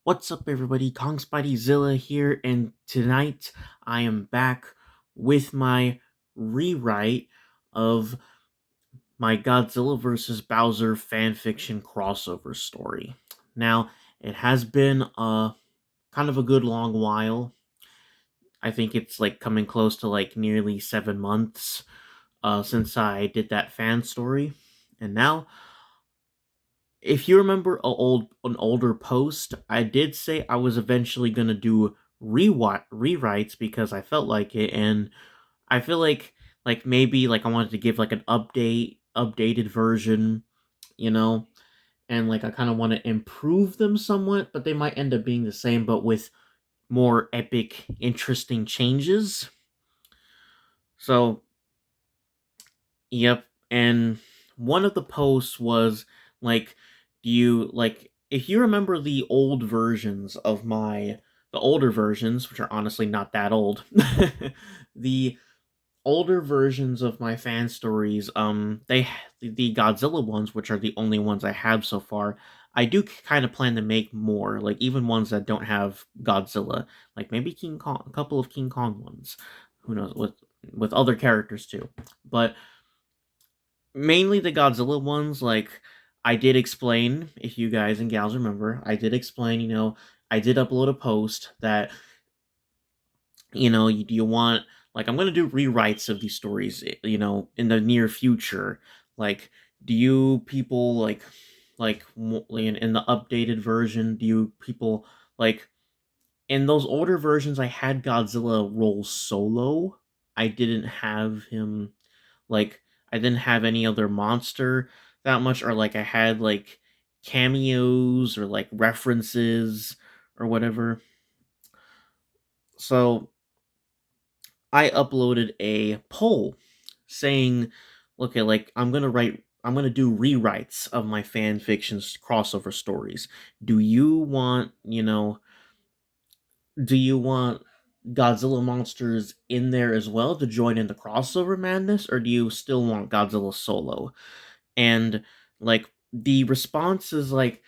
What's up, everybody? Kong Spideyzilla here, and tonight I am back with my rewrite of my Godzilla vs. Bowser fanfiction crossover story. Now, it has been a kind of a good long while. I think it's like coming close to like nearly 7 months since I did that fan story, and now if you remember an older post, I did say I was eventually gonna do rewrites because I felt like it, and I feel like maybe like I wanted to give like an updated version, you know, and like I kind of want to improve them somewhat, but they might end up being the same, but with more epic, interesting changes. So yep. And one of the posts was like, do you like if you remember the old versions of the older versions, which are honestly not that old, the older versions of my fan stories, the Godzilla ones, which are the only ones I have so far, I do kind of plan to make more, like even ones that don't have Godzilla, like maybe King Kong, a couple of King Kong ones, who knows, with other characters too, but mainly the Godzilla ones, like I did explain, if you guys and gals remember, I did explain, I did upload a post that, do you want, like, I'm going to do rewrites of these stories, in the near future. Like, do you people, in the updated version, do you people, like, in those older versions, I had Godzilla roll solo. I didn't have him like I didn't have any other monster that much, or like I had like cameos or like references or whatever. So I uploaded a poll saying, okay, like I'm gonna do rewrites of my fan fictions crossover stories. Do you want, do you want Godzilla monsters in there as well to join in the crossover madness, or do you still want Godzilla solo? And like the response is like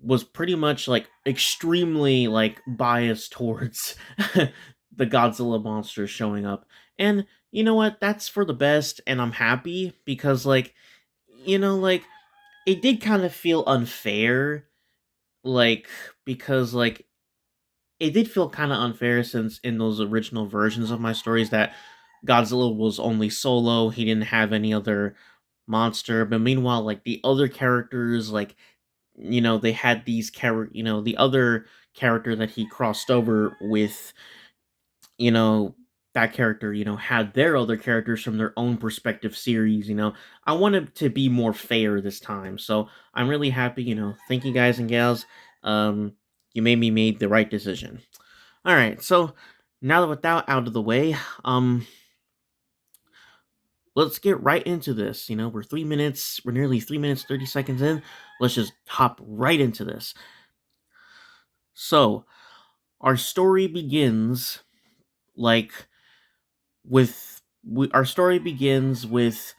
was pretty much like extremely like biased towards the Godzilla monsters showing up. And you know what? That's for the best, and I'm happy because like it did kind of feel unfair, like because like it did feel kind of unfair since in those original versions of my stories that Godzilla was only solo, he didn't have any other monster, but meanwhile like the other characters, like they had these the other character that he crossed over with, you know that character had their other characters from their own perspective series. I wanted to be more fair this time, so I'm really happy. Thank you guys and gals. You made the right decision. All right, so now that with that out of the way, let's get right into this. We're nearly 3 minutes 30 seconds in. Let's just hop right into this. So our story begins like our story begins with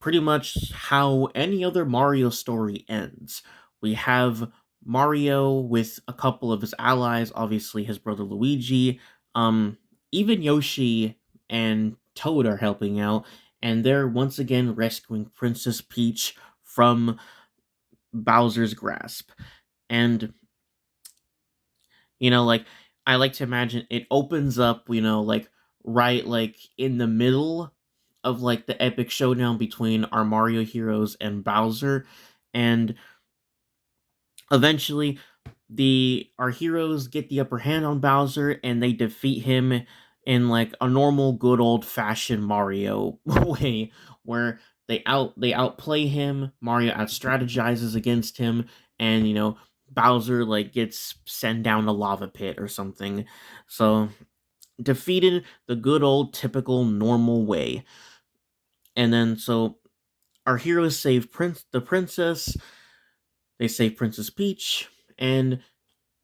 pretty much how any other Mario story ends. We have Mario with a couple of his allies, obviously his brother Luigi, um, even Yoshi and Toad are helping out, and they're once again rescuing Princess Peach from Bowser's grasp. And like I like to imagine it opens up, like right like in the middle of like the epic showdown between our Mario heroes and Bowser, and eventually the our heroes get the upper hand on Bowser and they defeat him in like a normal good old fashioned Mario way, where they outplay him, Mario out strategizes against him, and Bowser like gets sent down a lava pit or something. So defeated the good old typical normal way. And then so our heroes save the princess, they save Princess Peach, and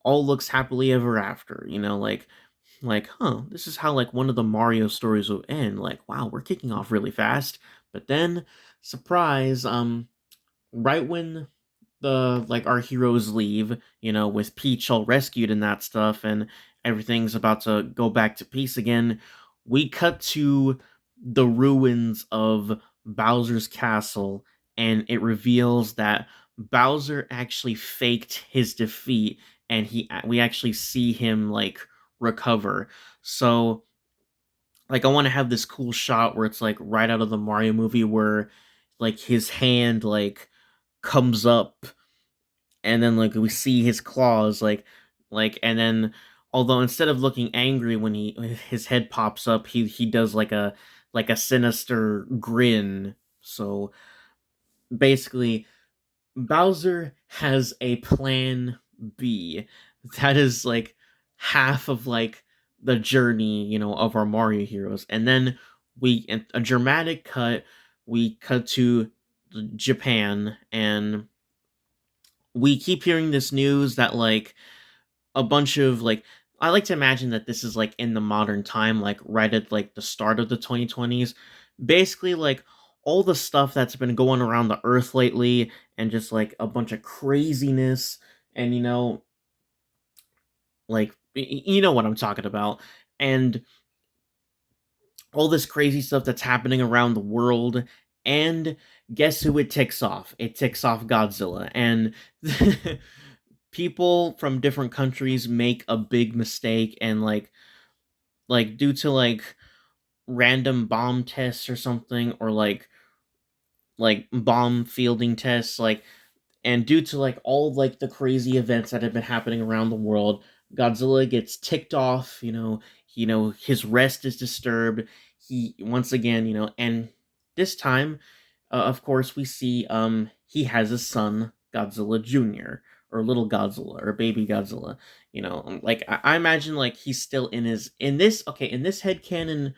all looks happily ever after. Huh, this is how like one of the Mario stories will end. Like, wow, we're kicking off really fast. But then, surprise, right when our heroes leave, with Peach all rescued and that stuff, and everything's about to go back to peace again, we cut to the ruins of Bowser's castle, and it reveals that Bowser actually faked his defeat, and we actually see him like recover. So like I want to have this cool shot where it's like right out of the Mario movie where like his hand like comes up, and then like we see his claws and then although instead of looking angry when his head pops up, he does like a sinister grin. So basically Bowser has a plan B. That is like half of like the journey, of our Mario heroes. And then in a dramatic cut, we cut to Japan, and we keep hearing this news that like a bunch of like I like to imagine that this is like in the modern time, like right at like the start of the 2020s. Basically, like all the stuff that's been going around the earth lately, and just like a bunch of craziness, and you know what I'm talking about, and all this crazy stuff that's happening around the world. And guess who it ticks off? It ticks off Godzilla. And people from different countries make a big mistake, and due to like random bomb tests or something, or like bomb fielding tests, and due to like all like the crazy events that have been happening around the world, Godzilla gets ticked off. His rest is disturbed. He once again, and this time, of course, we see he has a son, Godzilla Junior, or little Godzilla, or baby Godzilla. Like I imagine like he's still in this headcanon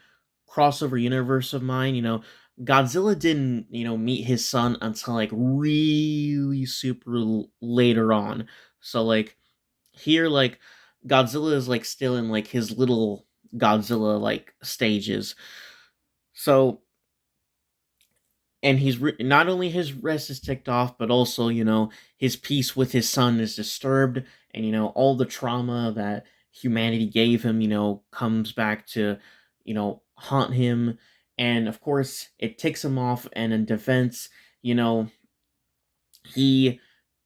crossover universe of mine. Godzilla didn't, meet his son until like really super later on. So like here, like Godzilla is like still in like his little Godzilla like stages. So and not only his rest is ticked off, but also his peace with his son is disturbed, and all the trauma that humanity gave him comes back to haunt him. And of course it ticks him off, and in defense, you know he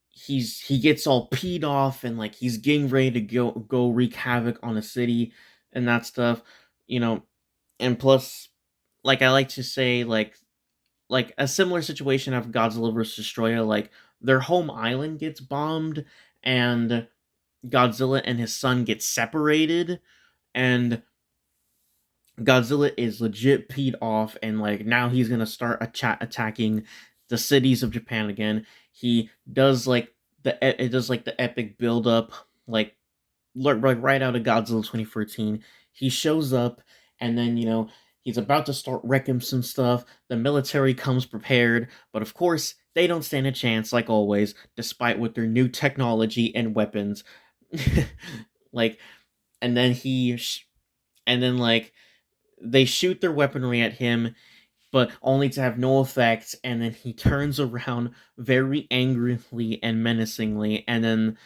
he gets all peed off, and like he's getting ready to go wreak havoc on a city and that stuff. you know and plus, like I like to say, like a similar situation of Godzilla versus Destroyer, like their home island gets bombed, and Godzilla and his son get separated, and Godzilla is legit peed off, and like now he's gonna start attacking the cities of Japan again. He does like it does like the epic build up, like right out of Godzilla 2014. He shows up, and then he's about to start wrecking some stuff. The military comes prepared, but of course they don't stand a chance, like always, despite with their new technology and weapons. like, and then and then like they shoot their weaponry at him, but only to have no effect. And then he turns around very angrily and menacingly, and then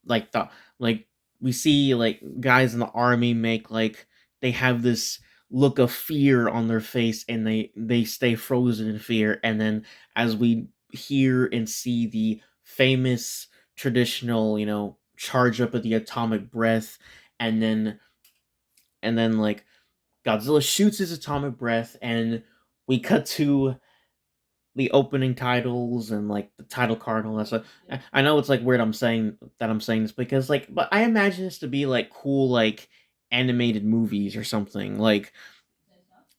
like the like we see like guys in the army make like they have this look of fear on their face, and they stay frozen in fear. And then as we hear and see the famous traditional charge up of the atomic breath, and then like Godzilla shoots his atomic breath, and we cut to the opening titles and like the title card and all that stuff. I know it's like weird I'm saying this, because like, but I imagine this to be like cool, like animated movies or something, like,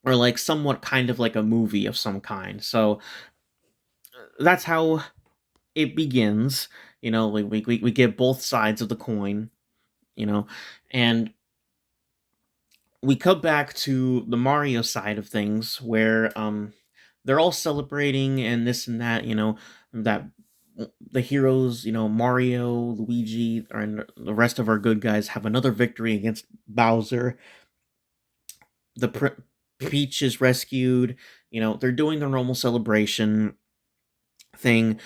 or like somewhat kind of like a movie of some kind. So that's how it begins. We get both sides of the coin, you know, and we cut back to the Mario side of things, where they're all celebrating and this and that, that the heroes, Mario, Luigi, and the rest of our good guys have another victory against Bowser. The Peach is rescued. They're doing their normal celebration. thing,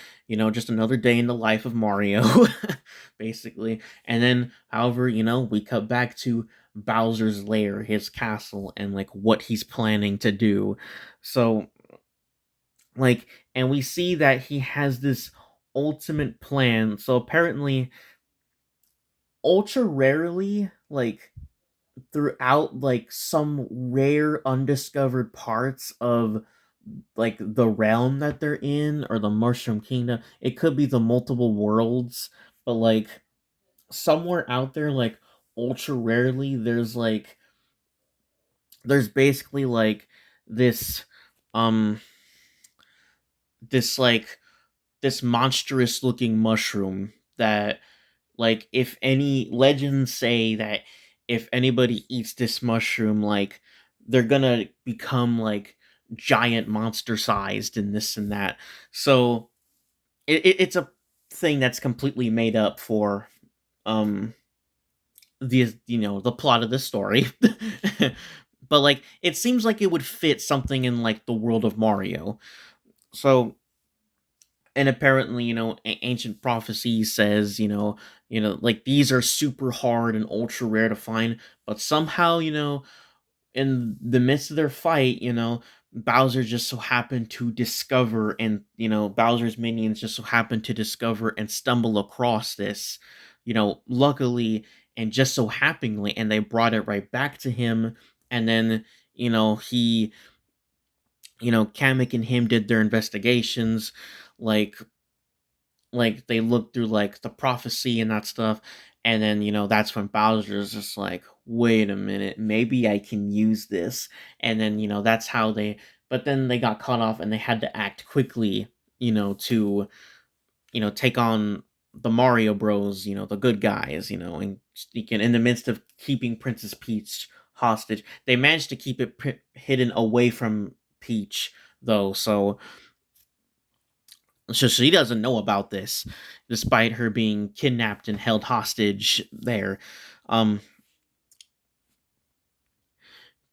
just another day in the life of Mario, basically. And then, however, we cut back to Bowser's lair, his castle, and like what he's planning to do. So, like, and we see that he has this ultimate plan. So apparently, ultra rarely, like throughout like some rare undiscovered parts of like the realm that they're in or the Mushroom Kingdom. It could be the multiple worlds, but like somewhere out there, like ultra rarely, there's basically like this um this like this monstrous looking mushroom that, like, if any legends say that if anybody eats this mushroom, like they're gonna become like giant monster sized and this and that. So it's a thing that's completely made up for um the plot of the story. But like it seems like it would fit something in like the world of Mario. So, and apparently, ancient prophecy says, like these are super hard and ultra rare to find, but somehow, in the midst of their fight, Bowser just so happened to discover, and Bowser's minions just so happened to discover and stumble across this, luckily and just so happeningly, and they brought it right back to him. And then, he, Kamek and him did their investigations, like they looked through like the prophecy and that stuff. And then that's when Bowser's just like, wait a minute, maybe I can use this. And then that's how they, but then they got caught off and they had to act quickly, to take on the Mario Bros, the good guys, and sneak in the midst of keeping Princess Peach hostage. They managed to keep it hidden away from Peach though. So she doesn't know about this, despite her being kidnapped and held hostage there. Um,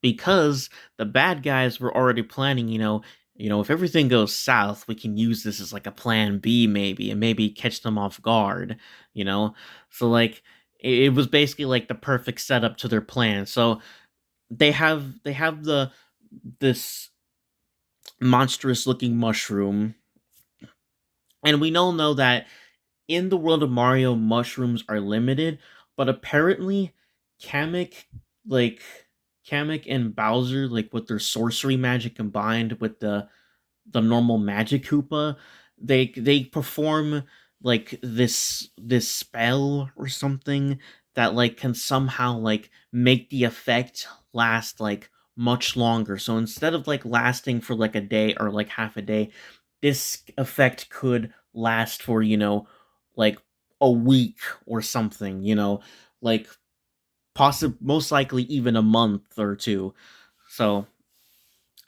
because the bad guys were already planning, if everything goes south, we can use this as like a plan B maybe, and maybe catch them off guard, you know? So like it was basically like the perfect setup to their plan. So they have this monstrous looking mushroom, and we all know that in the world of Mario, mushrooms are limited, but apparently, Kamek, like Kamek and Bowser, like with their sorcery magic combined with the normal magic Koopa, they perform like this spell or something that like can somehow like make the effect last like much longer. So instead of like lasting for like a day or like half a day, this effect could last for, like a week or something, like most likely even a month or two. So,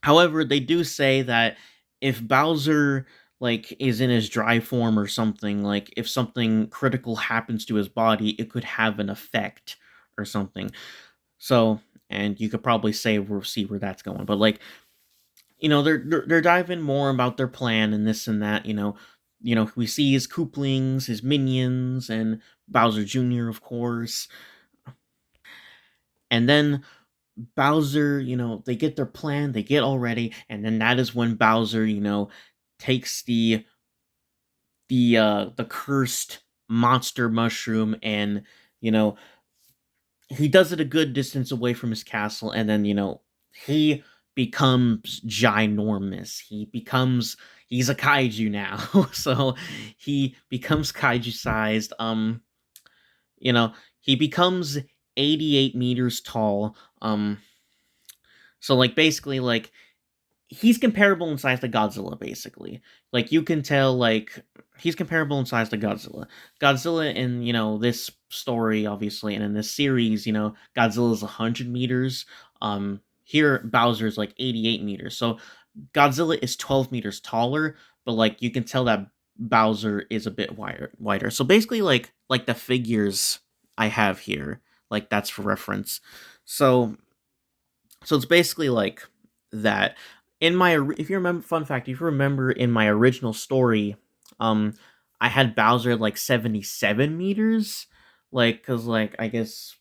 however, they do say that if Bowser like is in his dry form or something, like if something critical happens to his body, it could have an effect or something. So, and you could probably say we'll see where that's going, but like they're diving more about their plan and this and that. We see his Kooplings, his minions, and Bowser Jr. of course, and then Bowser, they get their plan, they get all ready, and then that is when Bowser, takes the cursed monster mushroom, and you know he does it a good distance away from his castle, and then he becomes ginormous. He's a kaiju now. So he becomes kaiju sized. You know, he becomes 88 meters tall. So like basically like he's comparable in size to Godzilla, basically. Like you can tell, like he's comparable in size to Godzilla. Godzilla in this story, obviously, and in this series, Godzilla is 100 meters. Here Bowser is like 88 meters. So Godzilla is 12 meters taller, but like you can tell that Bowser is a bit wider. So basically, like the figures I have here, like that's for reference. So it's basically like that. if you remember, fun fact, if you remember in my original story, um, I had Bowser at like 77 meters, like, cause like I guess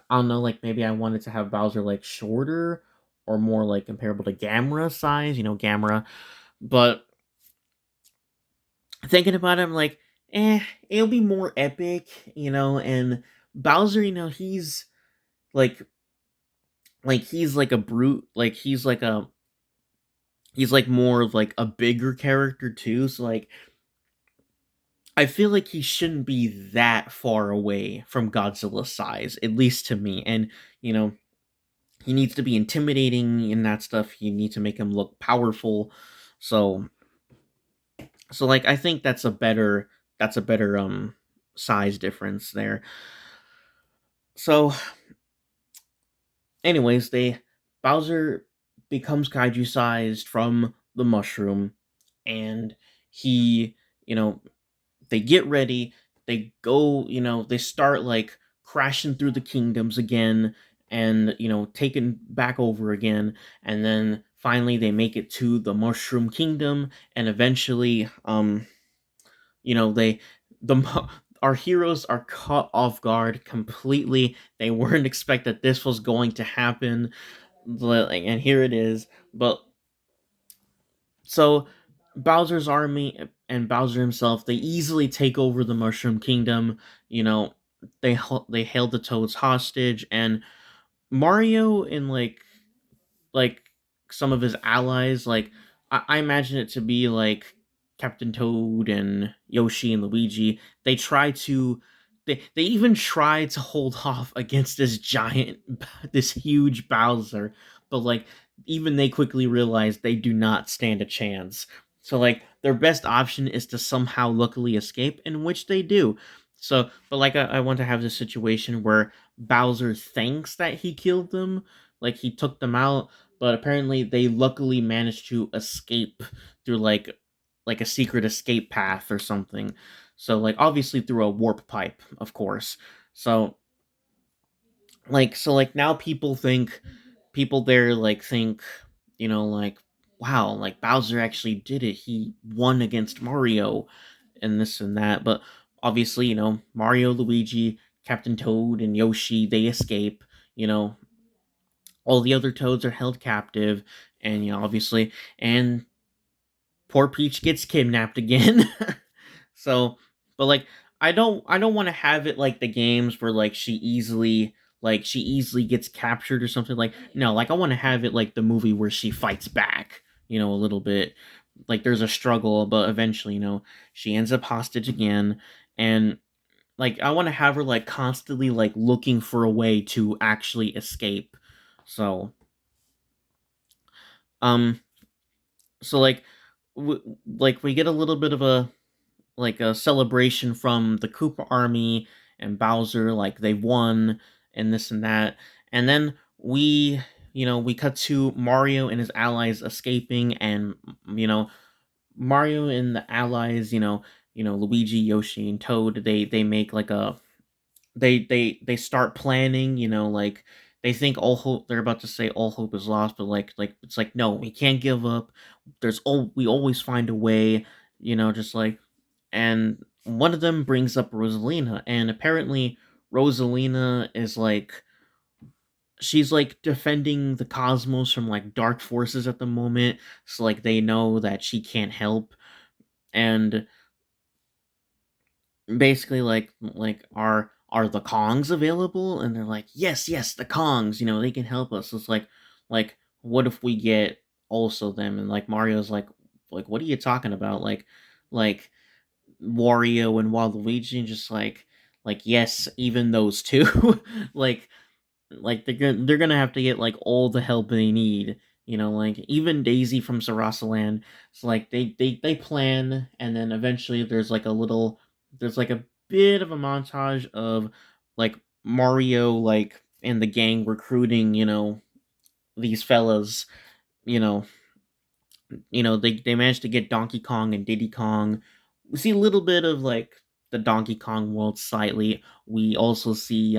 I don't know, like maybe I wanted to have Bowser like shorter or more like comparable to Gamera size, Gamera. But thinking about it, I'm like, it'll be more epic, and Bowser, like he's like a brute, like he's like more of like a bigger character too, so like I feel like he shouldn't be that far away from Godzilla's size, at least to me. And, you know, he needs to be intimidating in that stuff. You need to make him look powerful. So like I think that's a better size difference there. So anyways, they Bowser becomes kaiju sized from the mushroom, and he, you know, they get ready, they go, they start like crashing through the kingdoms again, and taking back over again, and then finally they make it to the Mushroom Kingdom, and eventually they the our heroes are caught off guard completely. They weren't expect that this was going to happen, and here it is. But so Bowser's army and Bowser himself, they easily take over the Mushroom Kingdom. You know, they held the Toads hostage, and Mario and like some of his allies, like I imagine it to be like Captain Toad and Yoshi and Luigi. They try to they even try to hold off against this giant this huge Bowser, but like even they quickly realize they do not stand a chance. So like their best option is to somehow luckily escape, in which they do. So, but like I want to have this situation where Bowser thinks that he killed them, like he took them out, but apparently they luckily managed to escape through like a secret escape path or something. So like obviously through a warp pipe, of course. So like now people there like think, like wow, like Bowser actually did it. He won against Mario and this and that. But obviously, Mario, Luigi, Captain Toad and Yoshi, they escape, you know, all the other toads are held captive, and obviously, and poor Peach gets kidnapped again. So, but like I don't want to have it like the games where she easily gets captured or something. Like no, like I want to have it like the movie where she fights back, a little bit. Like there's a struggle, but eventually, she ends up hostage again, and like I want to have her like constantly like looking for a way to actually escape. So, um like we get a little bit of a celebration from the Koopa army and Bowser, like they won and this and that, and then we cut to Mario and his allies escaping, and you know Mario and the allies, Luigi, Yoshi, and Toad, they make like a they start planning, like they think all hope they're about to say all hope is lost, but like it's like no, we can't give up. We always find a way, just like, and one of them brings up Rosalina, and apparently Rosalina is like she's like defending the cosmos from like dark forces at the moment, so like they know that she can't help, and basically like are the Kongs available, and they're like yes the Kongs, they can help us. So it's like what if we get also them, and like Mario's like what are you talking about, like Wario and Waluigi, and just like yes, even those two. like they're gonna have to get like all the help they need, like even Daisy from Sarasaland. So like they plan, and then eventually there's like a bit of a montage of like Mario like and the gang recruiting, these fellas, you know they managed to get Donkey Kong and Diddy Kong. We see a little bit of like the Donkey Kong world slightly. We also see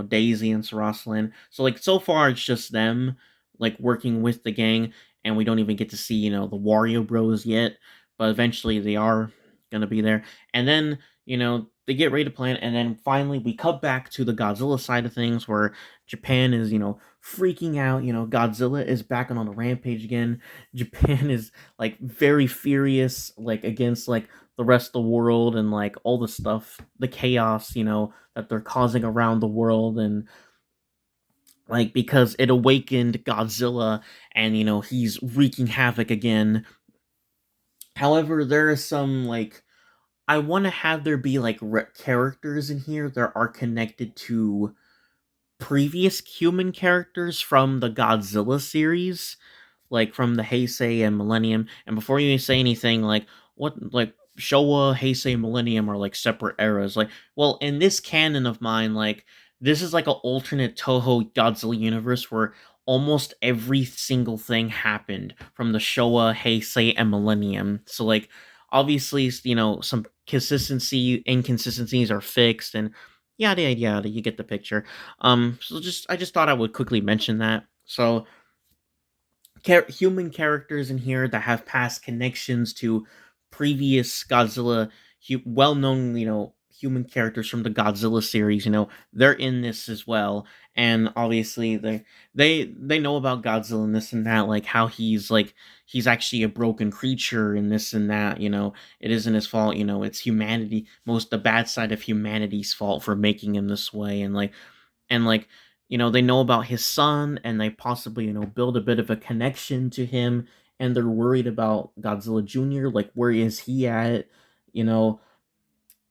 Daisy and Sarasalan. So like so far it's just them, like working with the gang, and we don't even get to see the Wario Bros yet, but eventually they are gonna be there. And then they get ready to plan, and then finally we cut back to the Godzilla side of things, where Japan is freaking out. Godzilla is back on a rampage again. Japan is like very furious, like against like the rest of the world, and like all the stuff, the chaos that they're causing around the world. And like because it awakened Godzilla, and he's wreaking havoc again. However, there are some like, I want to have there be like characters in here that are connected to previous human characters from the Godzilla series, like from the Heisei and Millennium. And before you say anything, like what, like Showa, Heisei, Millennium are like separate eras. Like, well, in this canon of mine, like this is like an alternate Toho Godzilla universe where almost every single thing happened from the Showa, Heisei, and Millennium. So like, obviously, some inconsistencies are fixed, and yada yada yada. You get the picture. So I just thought I would quickly mention that. So human characters in here that have past connections to previous Godzilla, well-known, human characters from the Godzilla series. They're in this as well, and obviously they know about Godzilla and this and that, like how he's actually a broken creature and this and that. It isn't his fault. It's humanity, most the bad side of humanity's fault for making him this way, and they know about his son, and they possibly build a bit of a connection to him, and they're worried about Godzilla Jr., like where is he at, you know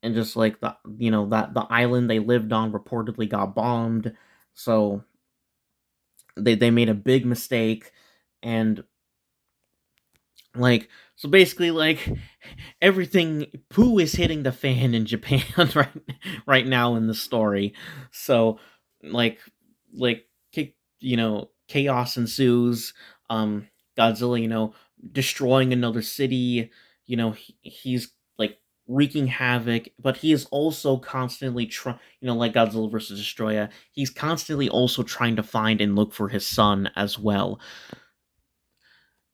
and just like that the island they lived on reportedly got bombed. So they made a big mistake. And like, so basically, like, everything poo is hitting the fan in Japan right now in the story. So like like chaos ensues. Godzilla, destroying another city. He's like wreaking havoc, but he is also constantly trying, like Godzilla versus Destroyer, he's constantly also trying to find and look for his son as well.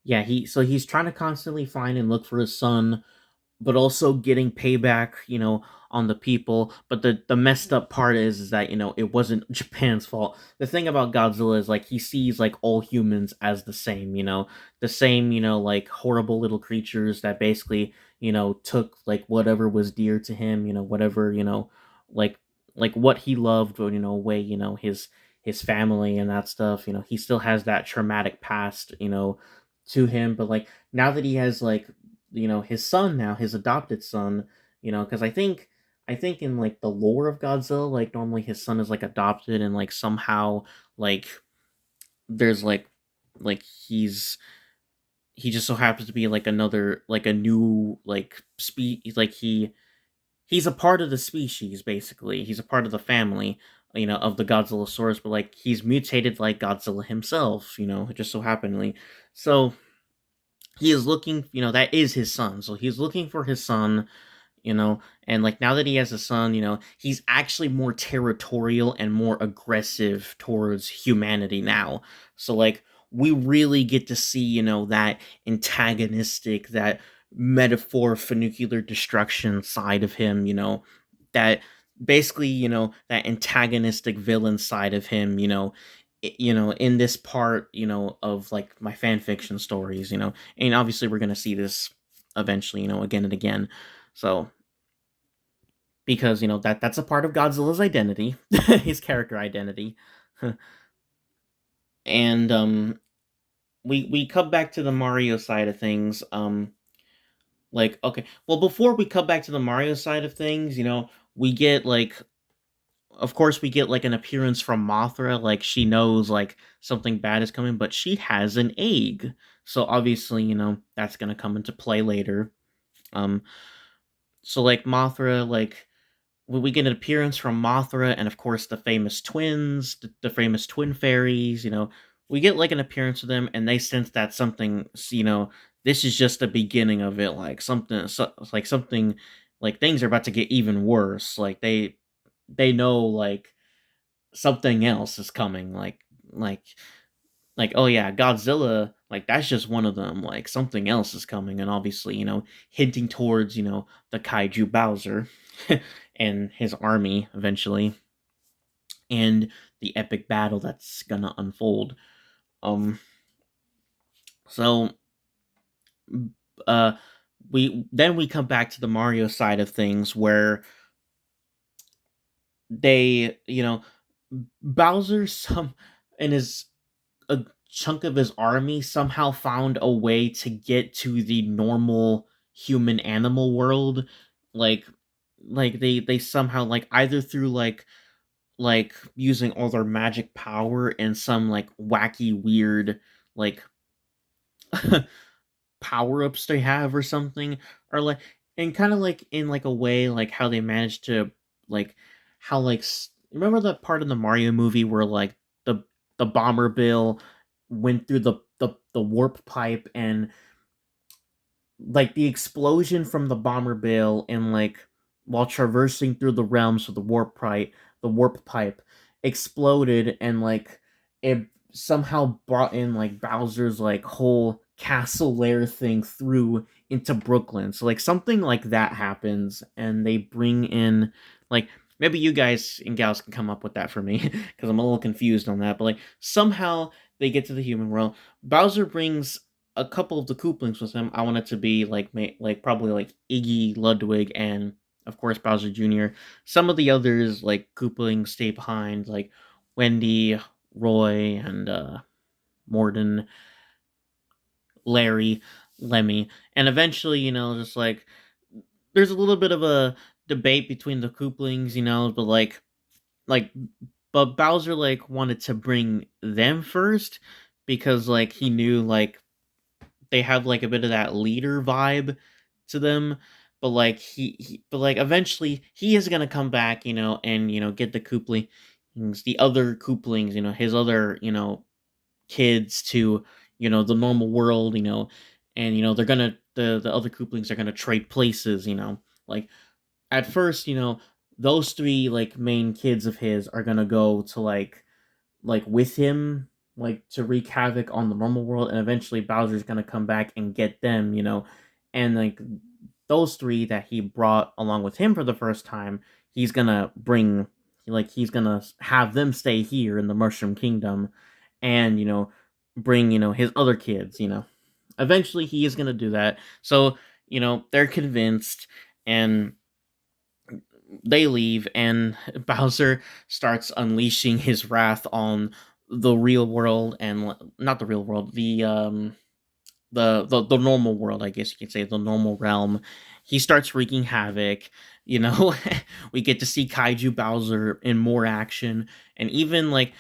Yeah, he's trying to constantly find and look for his son, but also getting payback, on the people. But the messed up part is that it wasn't Japan's fault. The thing about Godzilla is like he sees like all humans as the same, the same, like horrible little creatures that basically took like whatever was dear to him, whatever like what he loved, or away, his family and that stuff. He still has that traumatic past, to him. But like now that he has like his son, now his adopted son, because I think in like the lore of Godzilla, like normally his son is like adopted, and like somehow like there's like he just so happens to be like another, like a new like like he's a part of the species. Basically he's a part of the family, of the Godzilla source, but like he's mutated like Godzilla himself, it just so happenly. So he is looking, that is his son. So he's looking for his son, and like now that he has a son, he's actually more territorial and more aggressive towards humanity now. So like we really get to see, that antagonistic, that metaphor for nuclear destruction side of him, that basically, that antagonistic villain side of him, in this part, of like my fan fiction stories, and obviously we're gonna see this eventually, again and again. So because that's a part of Godzilla's identity, his character identity. And we come back to the Mario side of things. Like, okay, well, before we come back to the Mario side of things, we get like, of course we get like an appearance from Mothra. Like she knows like something bad is coming, but she has an egg, so obviously that's gonna come into play later. um so like Mothra, like we get an appearance from Mothra, and of course the famous twins, the famous twin fairies. We get like an appearance of them, and they sense that something, this is just the beginning of it. Like something, like things are about to get even worse. Like they know like something else is coming. Like like, oh yeah, Godzilla, like that's just one of them. Like something else is coming, and obviously, hinting towards, the kaiju Bowser and his army eventually, and the epic battle that's gonna unfold. Um, so uh, we come back to the Mario side of things where they, Bowser and his a chunk of his army somehow found a way to get to the normal human animal world, like they somehow, like, either through like using all their magic power and some like wacky weird like power ups they have or something, or like, and kind of like in like a way like how they managed to, like, how like remember that part in the Mario movie where like the bomber bill went through the warp pipe, and like the explosion from the bomber bill, and like while traversing through the realms of the warp pipe exploded, and like it somehow brought in like Bowser's like whole castle lair thing through into Brooklyn. So like something like that happens, and they bring in, like, maybe you guys and gals can come up with that for me because I'm a little confused on that. But like somehow they get to the human world. Bowser brings a couple of the Kooplings with him. I want it to be like like probably like Iggy, Ludwig, and of course Bowser Jr. Some of the others like Kooplings stay behind, like Wendy, Roy, and Morden, Larry, Lemmy, and eventually, just like there's a little bit of a debate between the Kooplings, but like but Bowser like wanted to bring them first because like he knew like they have like a bit of that leader vibe to them, but like but like eventually he is gonna come back, and get the Kooplings, the other Kooplings, his other kids to the normal world, and they're gonna the other Kooplings are gonna trade places, like at first, those three like main kids of his are gonna go to like with him, like to wreak havoc on the normal world, and eventually Bowser's gonna come back and get them, and like those three that he brought along with him for the first time, he's gonna bring, like he's gonna have them stay here in the Mushroom Kingdom, and bring his other kids, eventually he is gonna do that. So they're convinced, and they leave, and Bowser starts unleashing his wrath on the real world, and not the real world, the normal world, I guess you could say, the normal realm. He starts wreaking havoc. We get to see Kaiju Bowser in more action, and even like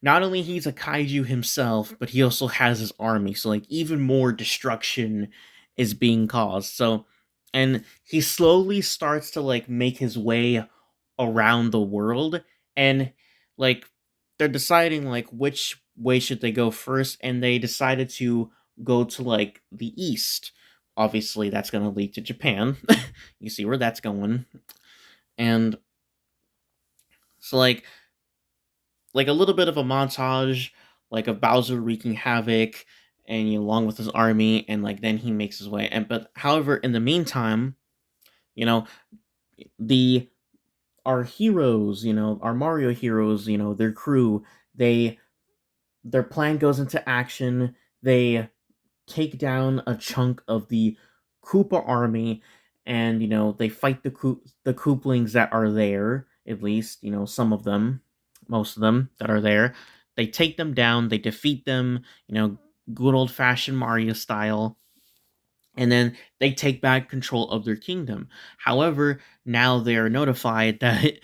not only he's a kaiju himself, but he also has his army, so like even more destruction is being caused. So, and he slowly starts to like make his way around the world, and like they're deciding like which way should they go first, and they decided to go to like the east. Obviously that's going to lead to Japan. You see where that's going. And so like a little bit of a montage, like of Bowser wreaking havoc, and along with his army, and like then he makes his way. And but however, in the meantime, you know, the our heroes, our Mario heroes, their crew, their plan goes into action. They take down a chunk of the Koopa army, and they fight the Kooplings that are there. At least some of them, most of them that are there. They take them down. They defeat them. Good old fashioned Mario style. And then they take back control of their kingdom. However, now they are notified that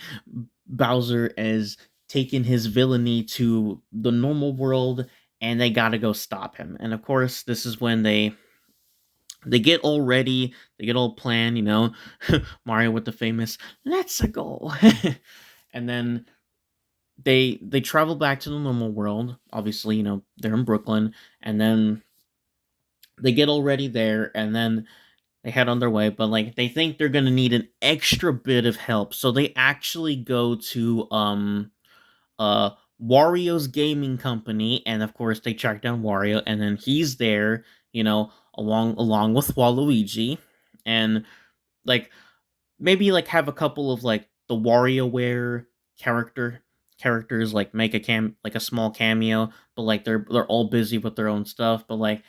Bowser has taken his villainy to the normal world, and they gotta go stop him. And of course, this is when they get all ready, they get all planned, Mario with the famous "Let's go," and then they travel back to the normal world. Obviously, they're in Brooklyn, and then they get all ready there, and then they head on their way. But like they think they're gonna need an extra bit of help, so they actually go to uh Wario's gaming company, and of course they track down Wario, and then he's there, along with Waluigi, and like maybe like have a couple of like the WarioWare characters like make a small cameo, but like they're all busy with their own stuff, but like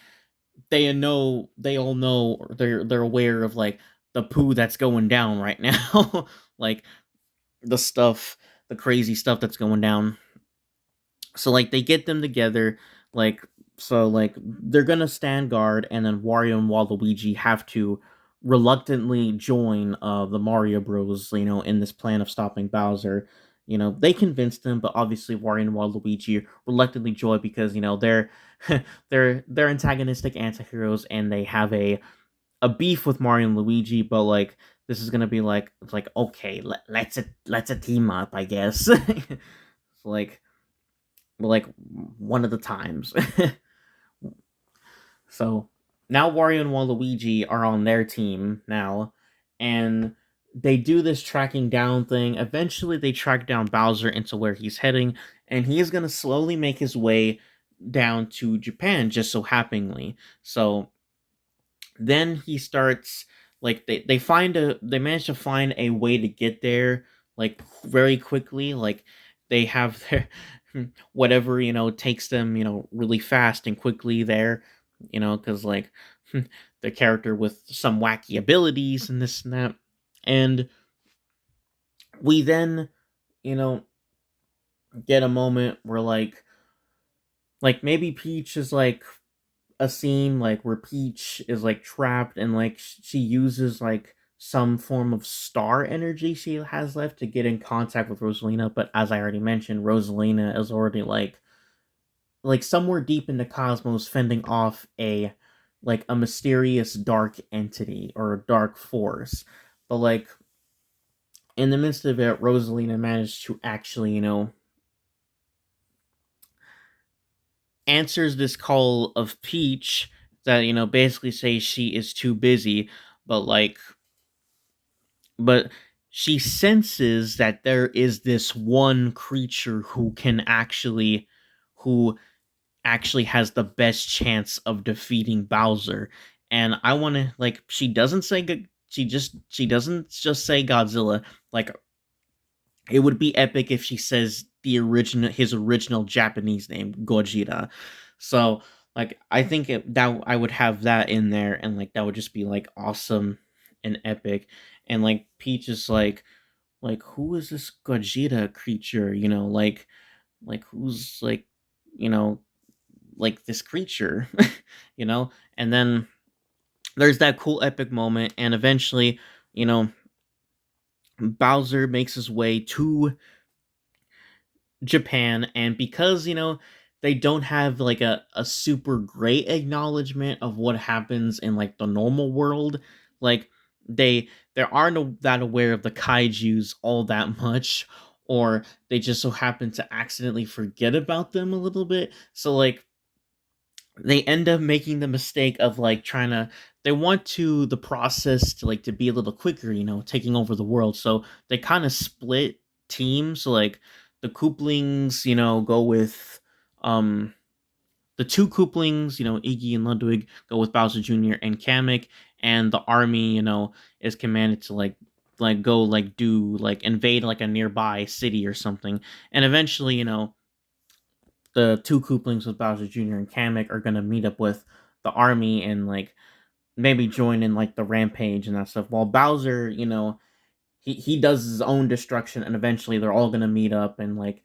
they all know, or they're aware of like the poo that's going down right now, like the stuff, the crazy stuff that's going down. So like they get them together, like like they're gonna stand guard, and then Wario and Waluigi have to reluctantly join the Mario Bros. In this plan of stopping Bowser. They convinced them, but obviously Wario and Waluigi reluctantly join because they're they're antagonistic antiheroes, and they have a beef with Mario and Luigi. But like this is gonna be like, it's like, okay, let's a team up, I guess. like like one of the times. So now Wario and Waluigi are on their team now, and they do this tracking down thing. Eventually, they track down Bowser into where he's heading, and he is going to slowly make his way down to Japan, just so happeningly. So then he starts, like they manage to find a way to get there like very quickly. Like they have their whatever takes them really fast and quickly there, because like the character with some wacky abilities and this and that. And we then you know get a moment where like maybe Peach is like a scene like where Peach is like trapped, and like she uses like some form of star energy she has left to get in contact with Rosalina. But as I already mentioned, Rosalina is already like somewhere deep in the cosmos, fending off a mysterious dark entity or a dark force. But like in the midst of it, Rosalina managed to actually answers this call of Peach that basically says she is too busy, but but she senses that there is this one creature who actually has the best chance of defeating Bowser. And I want to, like, she doesn't just say Godzilla. Like, it would be epic if she says his original Japanese name, Gojira. So like I think that I would have that in there, and like that would just be like awesome and epic. And like Peach is like who is this Gojira creature? Like who's you know like this creature, you know? And then there's that cool epic moment, and eventually, you know, Bowser makes his way to Japan. And because they don't have like a super great acknowledgement of what happens in like the normal world, like they aren't that aware of the kaijus all that much, or they just so happen to accidentally forget about them a little bit. So like they end up making the mistake of like trying to, they want to the process to like to be a little quicker, taking over the world. So they kind of split teams. So like the Kooplings, go with um the two Kooplings, Iggy and Ludwig go with Bowser Jr. and Kamek, and the army, is commanded to like go like do like invade like a nearby city or something. And eventually, the two Kooplings with Bowser Jr. and Kamek are gonna meet up with the army and like maybe join in like the rampage and that stuff. While Bowser, he does his own destruction, and eventually they're all gonna meet up, and like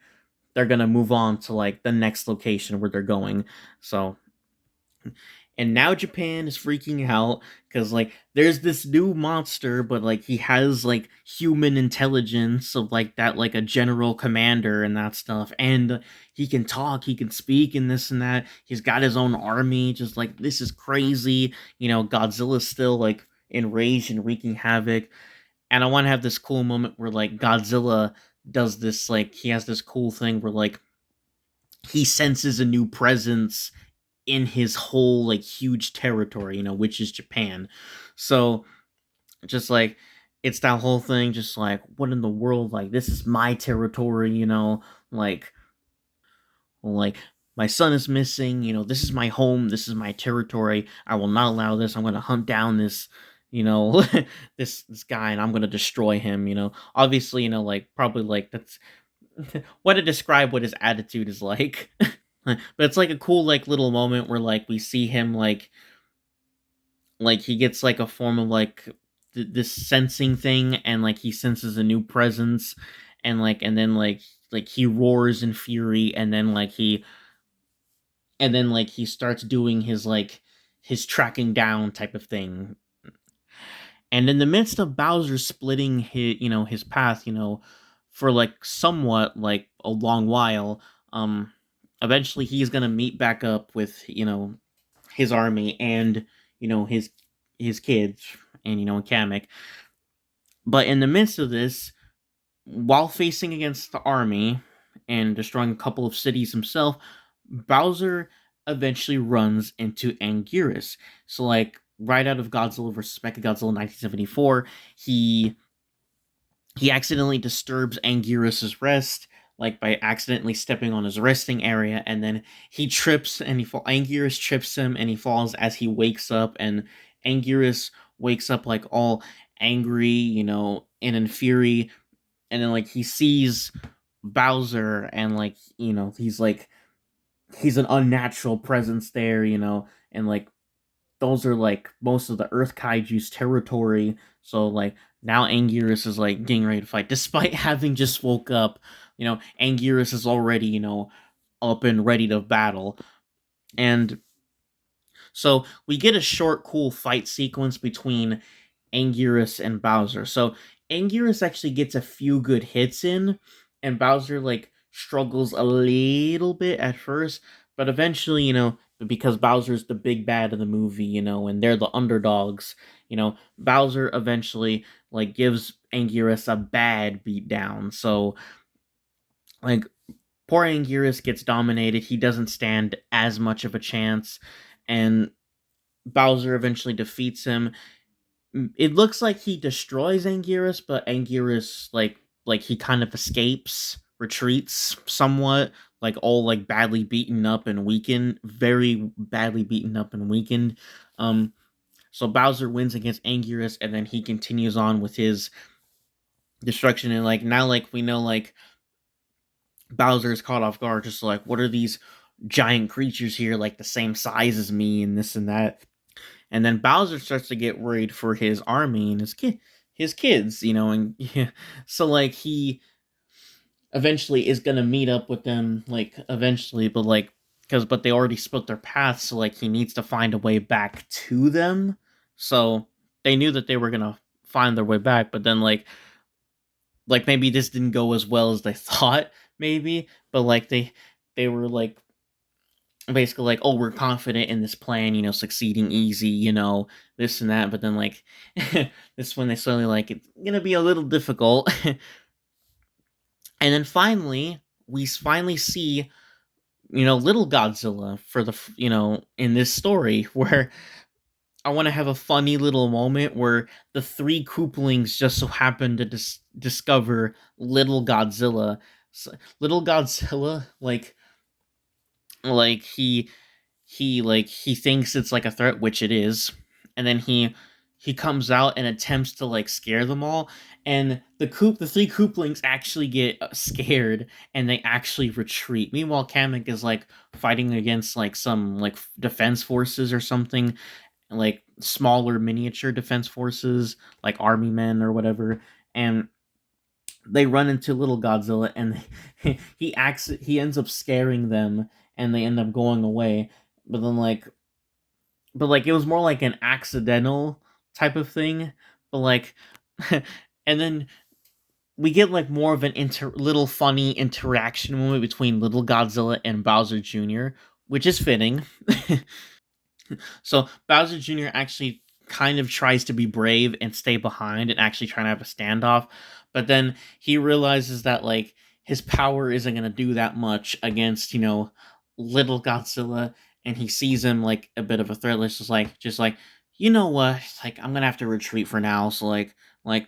they're gonna move on to like the next location where they're going. So and now Japan is freaking out because like there's this new monster, but like he has like human intelligence of like that, like a general commander and that stuff, and he can talk, he can speak, and this and that. He's got his own army. Just like this is crazy. Godzilla's still like enraged and wreaking havoc. And I want to have this cool moment where like Godzilla does this, like he has this cool thing where like he senses a new presence in his whole like huge territory, which is Japan. So just like it's that whole thing, just like what in the world, like this is my territory, like like, my son is missing, this is my home, this is my territory. I will not allow this. I'm going to hunt down this, you know, this guy, and I'm going to destroy him, Obviously, like, probably, like, that's what to describe what his attitude is like. But it's like a cool, like, little moment where, like, we see him, like he gets like a form of like this sensing thing, and like he senses a new presence, and then like he roars in fury, and then like he starts doing his tracking down type of thing. And in the midst of Bowser splitting his path, for like somewhat like a long while, um eventually he's gonna meet back up with his army, and his kids, and Kamek. But in the midst of this, while facing against the army and destroying a couple of cities himself, Bowser eventually runs into Anguirus. So, like, right out of Godzilla vs. Mechagodzilla 1974, he accidentally disturbs Anguirus's rest, like by accidentally stepping on his resting area, and then he trips, and Anguirus trips him, and he falls as he wakes up, and Anguirus wakes up like all angry, and in fury, and then like he sees Bowser, and like he's an unnatural presence there, and like those are like most of the Earth Kaiju's territory. So like now Anguirus is like getting ready to fight, despite having just woke up. Anguirus is already up and ready to battle, and so we get a short, cool fight sequence between Anguirus and Bowser. So Anguirus actually gets a few good hits in, and Bowser like struggles a little bit at first, but eventually, because Bowser's the big bad of the movie, and they're the underdogs, Bowser eventually like gives Anguirus a bad beatdown. So like poor Anguirus gets dominated. He doesn't stand as much of a chance, and Bowser eventually defeats him. It looks like he destroys Anguirus, but Anguirus like he kind of escapes, retreats somewhat, like all like badly beaten up and weakened, very badly beaten up and weakened. Um, so Bowser wins against Anguirus, and then he continues on with his destruction. And like now, like we know, like Bowser is caught off guard, just like what are these giant creatures here, like the same size as me, and this and that. And then Bowser starts to get worried for his army and his kids, and yeah, so like he eventually is gonna meet up with them, like eventually, but like but they already split their paths, so like he needs to find a way back to them. So they knew that they were gonna find their way back, but then like maybe this didn't go as well as they thought, maybe, but like they were like basically like, oh, we're confident in this plan, succeeding easy, this and that, but then like this when they suddenly like it's gonna be a little difficult. And then finally we finally see little Godzilla for the in this story, where I want to have a funny little moment where the three Koopalings just so happen to discover little Godzilla. Little Godzilla like he thinks it's like a threat, which it is, and then he comes out and attempts to like scare them all, and the three Kooplings actually get scared, and they actually retreat. Meanwhile, Kamek is like fighting against like some like defense forces or something, like smaller miniature defense forces, like army men or whatever, and they run into little Godzilla, and he ends up scaring them, and they end up going away. But then but it was more like an accidental type of thing. But like and then we get like more of an little funny interaction moment between little Godzilla and Bowser Jr., which is fitting. So Bowser Jr. actually kind of tries to be brave and stay behind and actually trying to have a standoff, but then he realizes that like his power isn't going to do that much against little Godzilla, and he sees him like a bit of a threat. Just like you know what, like I'm gonna have to retreat for now. So like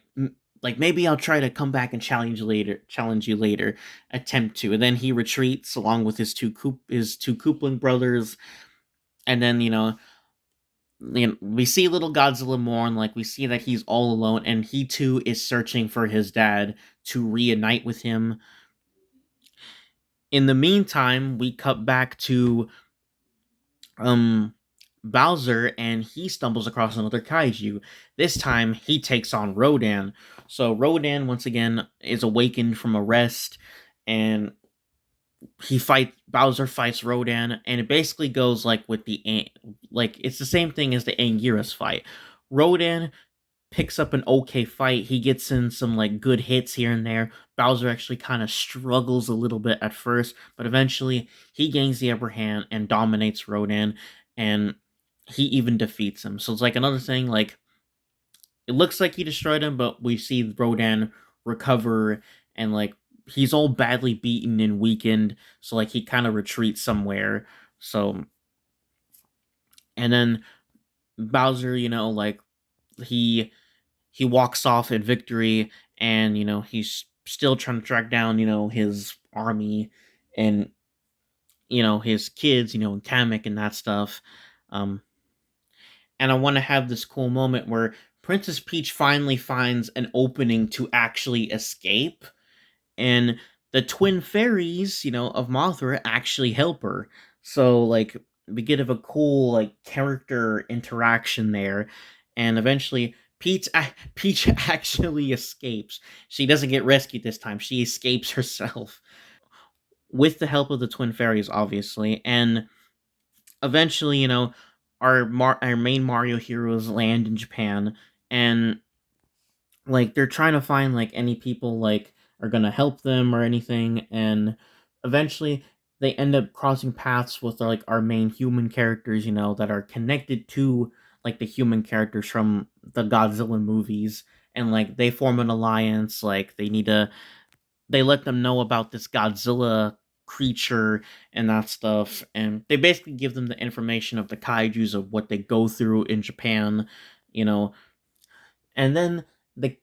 like, maybe I'll try to come back and challenge you later, attempt to. And then he retreats along with his two Koopling brothers, and then we see little Godzilla mourn, like we see that he's all alone, and he too is searching for his dad to reunite with him. In the meantime, we cut back to um Bowser, and he stumbles across another kaiju. This time he takes on Rodan. So Rodan once again is awakened from a rest, and Bowser fights Rodan, and it basically goes like with like it's the same thing as the Anguirus fight. Rodan picks up an okay fight. He gets in some like good hits here and there. Bowser actually kind of struggles a little bit at first, but eventually he gains the upper hand and dominates Rodan, and he even defeats him. So it's like another thing, like it looks like he destroyed him, but we see Rodan recover, and like he's all badly beaten and weakened, so like he kind of retreats somewhere. So and then Bowser, like he he walks off in victory, and he's still trying to track down his army, and his kids, and Kamek and that stuff. um and I want to have this cool moment where Princess Peach finally finds an opening to actually escape, and the twin fairies, of Mothra actually help her. So like we get a cool like character interaction there, and eventually Peach actually escapes. She doesn't get rescued this time. She escapes herself with the help of the twin fairies, obviously, and eventually, our main Mario heroes land in Japan, and like they're trying to find like any people like are gonna help them or anything, and eventually they end up crossing paths with like our main human characters, that are connected to like the human characters from the Godzilla movies, and like they form an alliance. Like they let them know about this Godzilla creature and that stuff, and they basically give them the information of the kaijus of what they go through in Japan, you know, and then the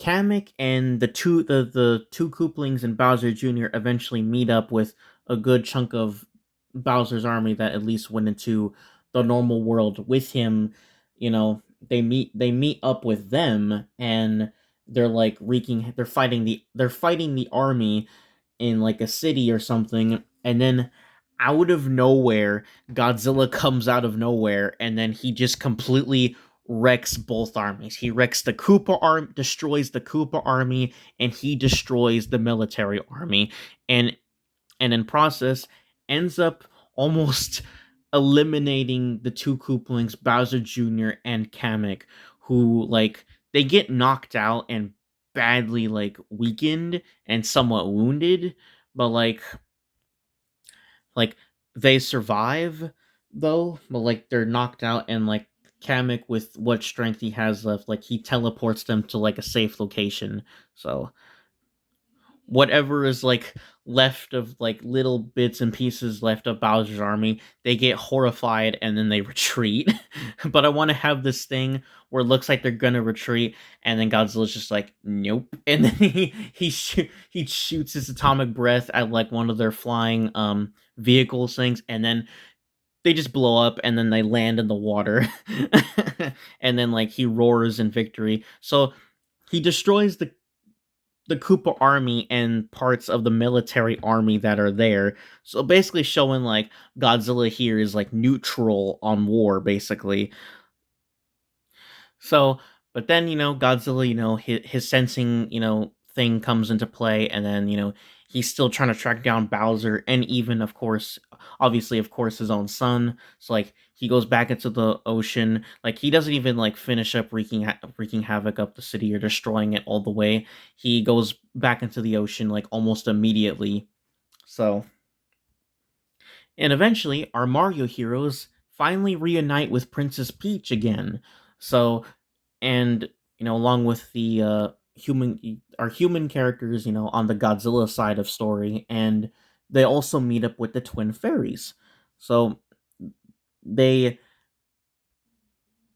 Kamek and the two Kooplings and Bowser Jr. eventually meet up with a good chunk of Bowser's army that at least went into the normal world with him. They meet up with them, and they're fighting the army in like a city or something, and then out of nowhere Godzilla comes out of nowhere, and then he just completely wrecks both armies. He wrecks the Koopa arm destroys the Koopa army, and he destroys the military army, and in process ends up almost eliminating the two Koopalings, Bowser Jr. and Kamek, who like they get knocked out and badly like weakened and somewhat wounded, but like they survive though, but like they're knocked out, and like Kamek, with what strength he has left, like he teleports them to like a safe location. So whatever is like left of like little bits and pieces left of Bowser's army, they get horrified and then they retreat. But I want to have this thing where it looks like they're gonna retreat, and then Godzilla's just like, nope, and then he shoots his atomic breath at like one of their flying vehicles things, and then they just blow up, and then they land in the water. And then like he roars in victory. So he destroys the Koopa army and parts of the military army that are there. So basically showing like Godzilla here is like neutral on war, basically. So, but then, Godzilla, his sensing, thing comes into play, and then, he's still trying to track down Bowser, and even, of course, obviously, of course, his own son. So, like, he goes back into the ocean. Like, he doesn't even, like, finish up wreaking havoc up the city or destroying it all the way. He goes back into the ocean, like, almost immediately. So, and eventually, our Mario heroes finally reunite with Princess Peach again. So, and along with the human characters, on the Godzilla side of story, and they also meet up with the twin fairies. So they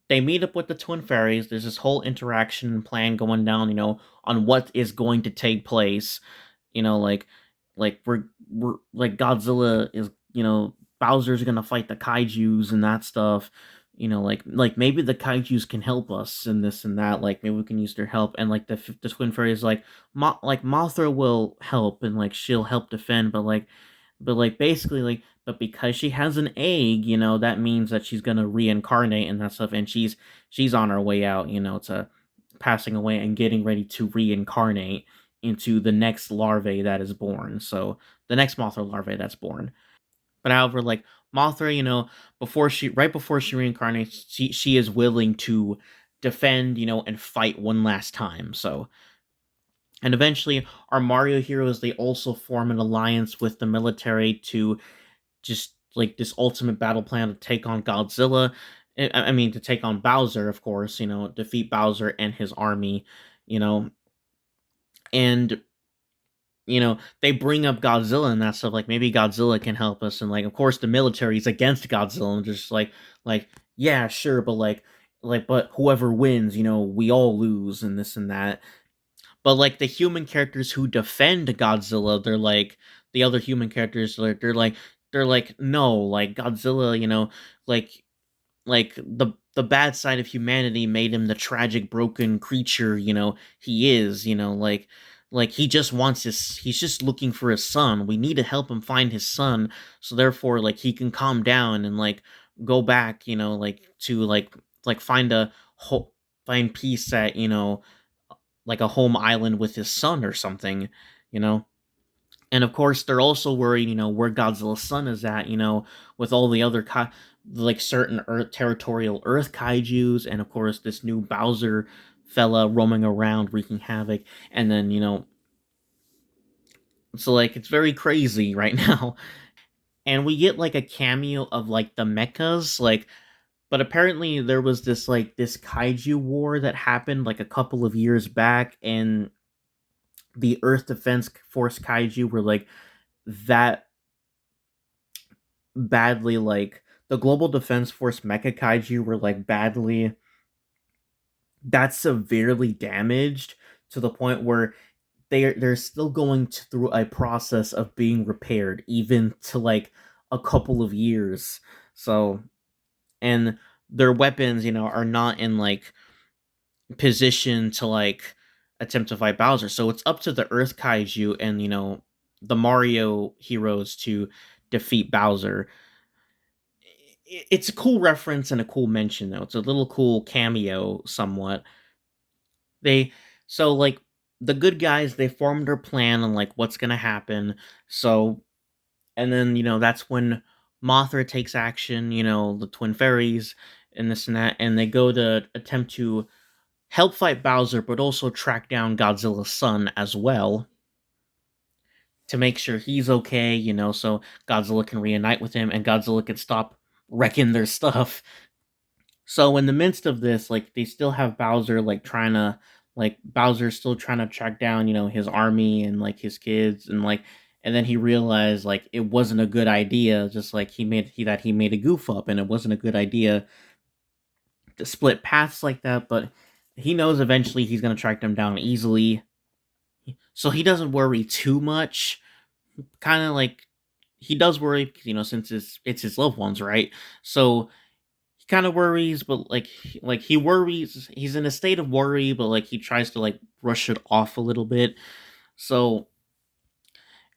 they meet up with the Twin Fairies. There's this whole interaction and plan going down, on what is going to take place. You know, like we're like Godzilla is, Bowser's gonna fight the kaiju's and that stuff. Like maybe the kaiju's can help us and this and that. Like maybe we can use their help. And like the Twin Fairies, like Mothra will help and like she'll help defend, but basically but because she has an egg, that means that she's gonna reincarnate and that stuff, and she's on her way out, to passing away and getting ready to reincarnate into the next larvae that is born. So the next Mothra larvae that's born. But however, like Mothra, right before she reincarnates, she is willing to defend, and fight one last time. So and eventually our Mario heroes, they also form an alliance with the military to just like this ultimate battle plan to take on Godzilla. I mean, to take on Bowser, of course, defeat Bowser and his army, you know, and they bring up Godzilla and that stuff. Like maybe Godzilla can help us, and like of course the military is against Godzilla and just like yeah, sure, but but whoever wins, we all lose and this and that. But like the human characters who defend Godzilla, they're like the other human characters. They're like no, like Godzilla. Like the bad side of humanity made him the tragic, broken creature. He is. Like he just wants his. He's just looking for his son. We need to help him find his son, so therefore, like he can calm down and like go back. Like to like find peace at like a home island with his son or something, you know. And of course, they're also worried, where Godzilla's son is at, with all the other like certain Earth territorial Earth kaiju's, and of course this new Bowser fella roaming around wreaking havoc, and then so like it's very crazy right now. And we get like a cameo of like the mechas, like but apparently there was this kaiju war that happened like a couple of years back, and the Earth Defense Force kaiju were like that badly, like the Global Defense Force mecha kaiju were like badly that severely damaged to the point where they're still going through a process of being repaired even to like a couple of years. So and their weapons, are not in like position to like attempt to fight Bowser. So it's up to the Earth Kaiju and the Mario heroes to defeat Bowser. It's a cool reference and a cool mention though. It's a little cool cameo somewhat. They so like the good guys, they formed their plan on like what's going to happen. So and then that's when Mothra takes action, the Twin Fairies and this and that, and they go to attempt to help fight Bowser, but also track down Godzilla's son as well to make sure he's okay, so Godzilla can reunite with him and Godzilla can stop wrecking their stuff. So in the midst of this, like they still have Bowser like Bowser's still trying to track down, his army and like his kids and then he realized like it wasn't a good idea, just like he made a goof up and it wasn't a good idea to split paths like that, but he knows eventually he's gonna track them down easily. So he doesn't worry too much. Kind of like he does worry, since it's his loved ones, right? So he kind of worries, but like he worries. He's in a state of worry, but like he tries to like brush it off a little bit. So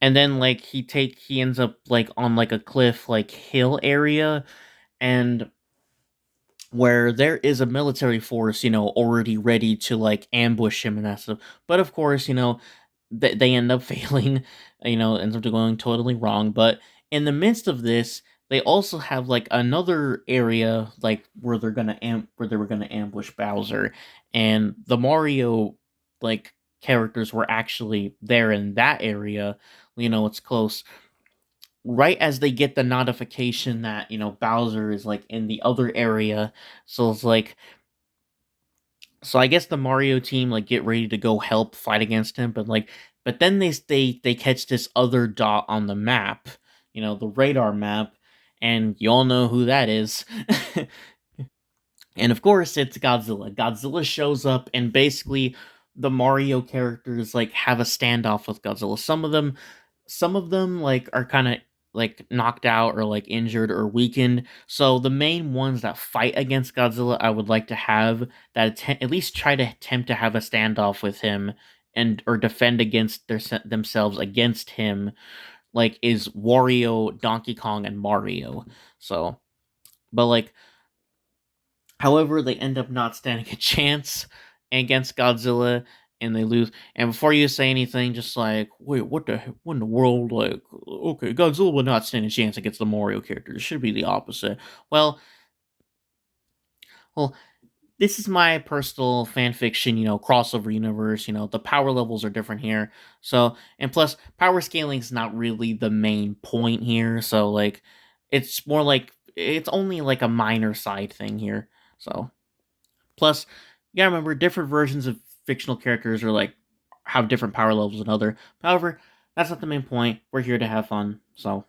and then like he ends up like on like a cliff like hill area, and where there is a military force, already ready to like ambush him and that stuff. But of course, they end up failing, ends up going totally wrong. But in the midst of this, they also have like another area like where where they were gonna ambush Bowser, and the Mario like characters were actually there in that area. It's close. Right as they get the notification that Bowser is like in the other area, so it's like so I guess the Mario team like get ready to go help fight against him, but then they catch this other dot on the map, the radar map, and y'all know who that is. And of course, it's Godzilla. Godzilla shows up, and basically, the Mario characters like have a standoff with Godzilla. Some of them like are kind of like knocked out or like injured or weakened. So the main ones that fight against Godzilla, I would like to have that at least try to attempt to have a standoff with him and or defend against themselves against him. Like is Wario, Donkey Kong, and Mario. So, but like however, they end up not standing a chance against Godzilla, and they lose. And before you say anything, just like, wait, what in the world? Like, okay, Godzilla would not stand a chance against the Mario character. It should be the opposite. Well, well, this is my personal fan fiction, crossover universe. The power levels are different here. So, and plus, power scaling is not really the main point here. So, like, it's more like it's only like a minor side thing here. So, plus, you gotta remember different versions of fictional characters are like have different power levels than other. However, that's not the main point. We're here to have fun. So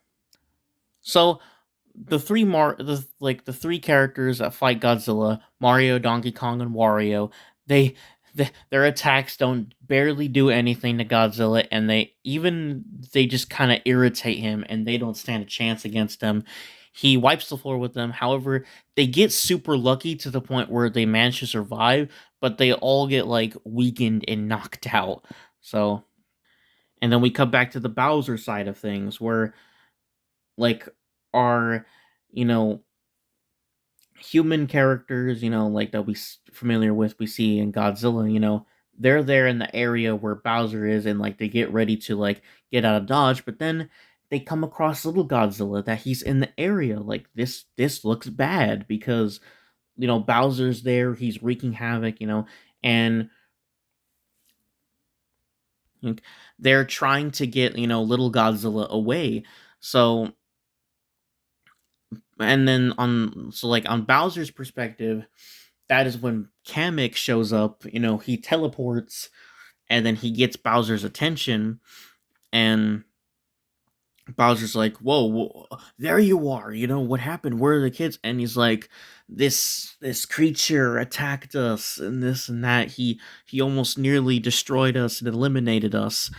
the three characters that fight Godzilla, Mario, Donkey Kong, and Wario, they, their attacks don't barely do anything to Godzilla, and they just kind of irritate him, and they don't stand a chance against him. He wipes the floor with them. However, they get super lucky to the point where they manage to survive, but they all get like weakened and knocked out. So, and then we come back to the Bowser side of things, where like our you know human characters, like that familiar with, we see in Godzilla, they're there in the area where Bowser is, and like they get ready to like get out of dodge, but then they come across little Godzilla that he's in the area. Like this looks bad because Bowser's there, he's wreaking havoc, and like, they're trying to get little Godzilla away. So and then on Bowser's perspective, that is when Kamek shows up. He teleports, and then he gets Bowser's attention, and Bowser's like, "Whoa, there you are! What happened? Where are the kids?" And he's like, "This creature attacked us, and this and that. He almost nearly destroyed us and eliminated us."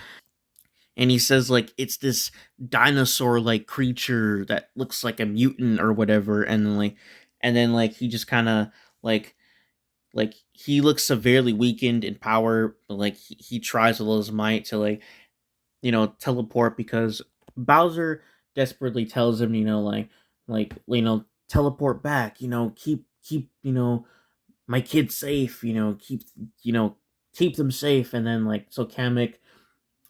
And he says like it's this dinosaur like creature that looks like a mutant or whatever, and then he just kind of like he looks severely weakened in power, but like he tries with all his might to teleport, because Bowser desperately tells him, teleport back, keep my kids safe, you know keep them safe. And then so Kamek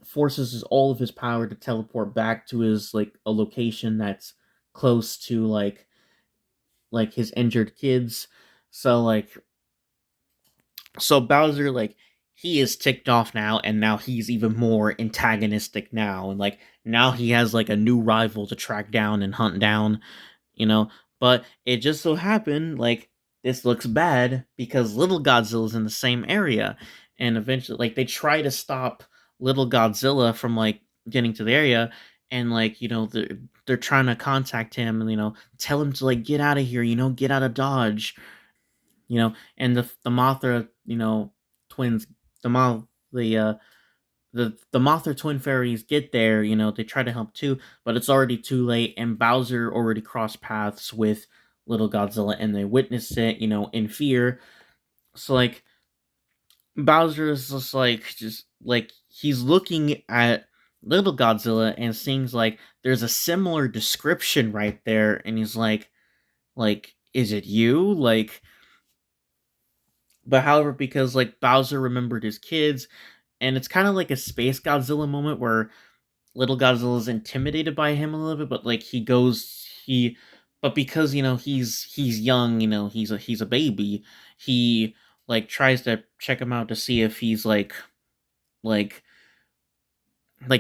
forces all of his power to teleport back to his like a location that's close to his injured kids. So Bowser, he is ticked off now, and now he's even more antagonistic now, and now he has like a new rival to track down and hunt down, you know. But it just so happened this looks bad because little Godzilla's in the same area, and eventually they try to stop little Godzilla from getting to the area, and they're trying to contact him and tell him to get out of here, get out of Dodge, and the Mothra, twins, the Moth, the Mothra twin fairies get there. They try to help too, but it's already too late, and Bowser already crossed paths with little Godzilla, and they witness it, in fear. So Bowser is just he's looking at little Godzilla and seems like there's a similar description right there, and he's like, is it you? But however, because Bowser remembered his kids, and it's kind of like a space Godzilla moment where little Godzilla is intimidated by him a little bit, but but because he's young, he's a baby, he tries to check him out to see if he's like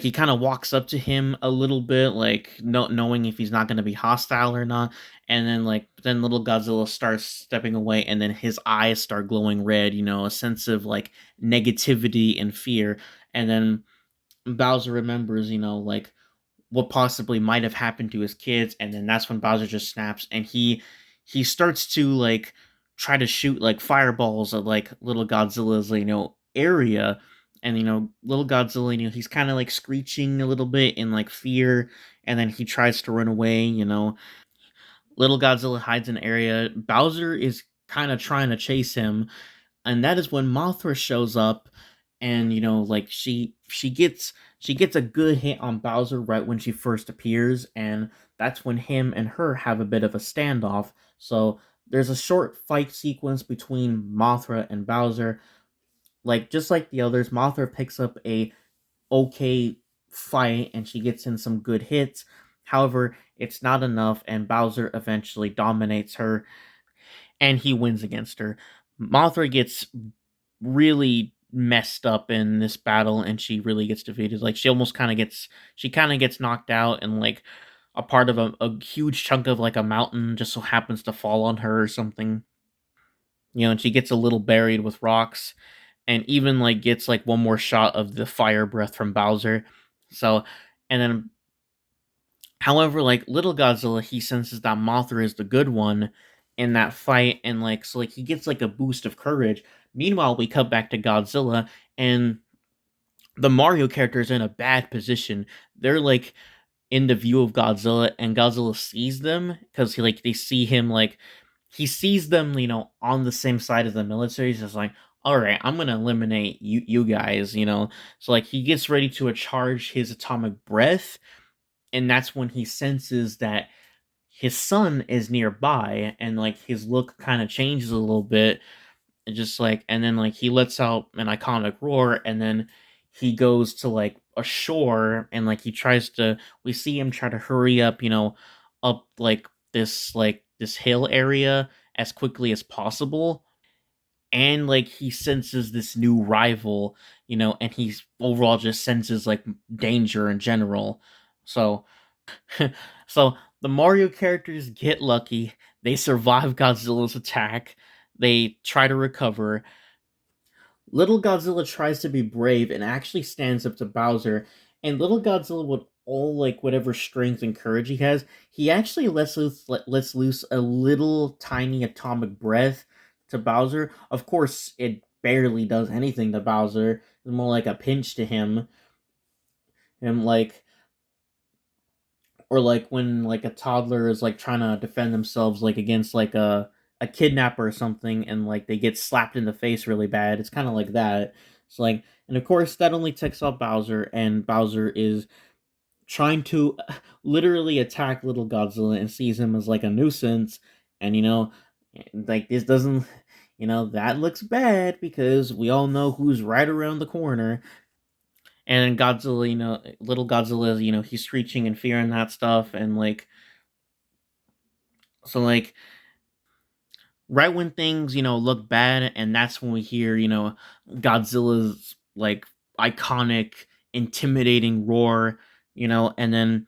he kind of walks up to him a little bit, not knowing if he's not going to be hostile or not. And then then little Godzilla starts stepping away, and then his eyes start glowing red, a sense of negativity and fear. And then Bowser remembers, what possibly might have happened to his kids, and then that's when Bowser just snaps, and he starts to try to shoot like fireballs at like little Godzilla's area. And little Godzilla, he's kind of like screeching a little bit in like fear, and then he tries to run away. Little Godzilla hides in an area. Bowser is kind of trying to chase him, and that is when Mothra shows up, and like she gets a good hit on Bowser right when she first appears, and that's when him and her have a bit of a standoff. So there's a short fight sequence between Mothra and Bowser. Like just like the others, Mothra picks up a okay fight and she gets in some good hits. However, it's not enough, and Bowser eventually dominates her and he wins against her. Mothra gets really messed up in this battle and she really gets defeated. Like she kind of gets knocked out, and like a part of a huge chunk of like a mountain just so happens to fall on her or something. And she gets a little buried with rocks, and even like gets like one more shot of the fire breath from Bowser. So, and then however, like little Godzilla, he senses that Mothra is the good one in that fight, and like so like he gets like a boost of courage. Meanwhile, we cut back to Godzilla, and the Mario characters in a bad position. They're like in the view of Godzilla, and Godzilla sees them because they see him, like he sees them, on the same side as the military. He's just like, all right, I'm gonna eliminate you guys. So like he gets ready to charge his atomic breath, and that's when he senses that his son is nearby, and like his look kind of changes a little bit, and just like, and then like he lets out an iconic roar, and then he goes to like a shore, and like he tries to we see him try to hurry up, up like this hill area as quickly as possible. And like he senses this new rival, and he's overall just senses like danger in general. So so the Mario characters get lucky. They survive Godzilla's attack. They try to recover. Little Godzilla tries to be brave and actually stands up to Bowser. And little Godzilla, with all like whatever strength and courage he has, he actually lets loose a little tiny atomic breath to Bowser. Of course, it barely does anything to Bowser. It's more like a pinch to him. And like, or like when like a toddler is like trying to defend themselves like against like a kidnapper or something, and like they get slapped in the face really bad. It's kind of like that. It's like, and of course that only ticks off Bowser, and Bowser is trying to literally attack little Godzilla and sees him as like a nuisance. And like this doesn't, that looks bad because we all know who's right around the corner. And then Godzilla, little Godzilla, he's screeching in fear and that stuff, and like, so like right when things, look bad, and that's when we hear, Godzilla's like iconic, intimidating roar, and then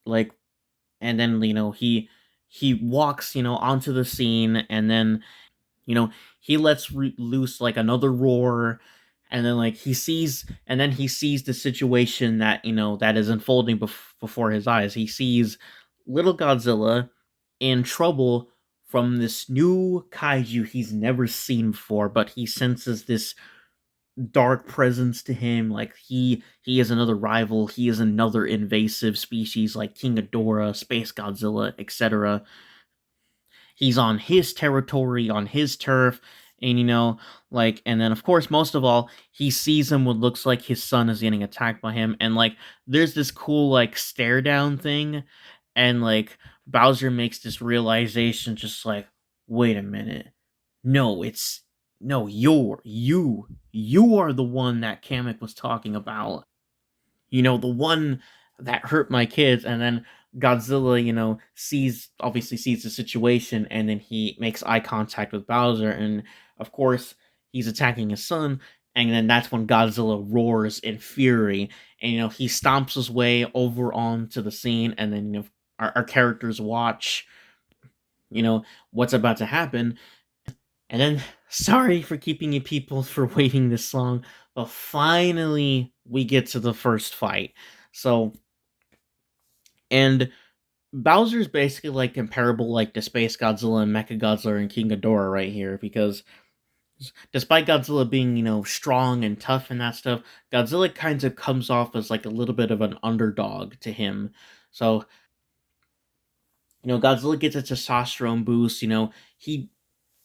like, and then he walks, onto the scene, and then you know he lets loose like another roar, and then like he sees the situation that that is unfolding before his eyes. He sees little Godzilla in trouble from this new kaiju he's never seen before, but he senses this dark presence to him. Like he is another rival, he is another invasive species like King Ghidorah, Space Godzilla, etc. He's on his territory, on his turf, and like, and then of course, most of all, he sees him what looks like his son is getting attacked by him, and like there's this cool like stare down thing, and like Bowser makes this realization, just like, wait a minute, no, it's no, you are the one that Kamek was talking about, the one that hurt my kids. And then Godzilla, obviously sees the situation, and then he makes eye contact with Bowser, and of course he's attacking his son. And then that's when Godzilla roars in fury, and he stomps his way over onto the scene, and then our characters watch what's about to happen. And then, sorry for keeping you people for waiting this long, but finally we get to the first fight. So, and Bowser's basically like comparable like to Space Godzilla and Mecha Godzilla and King Ghidorah right here, because despite Godzilla being, strong and tough and that stuff, Godzilla kind of comes off as like a little bit of an underdog to him. So, Godzilla gets a testosterone boost, he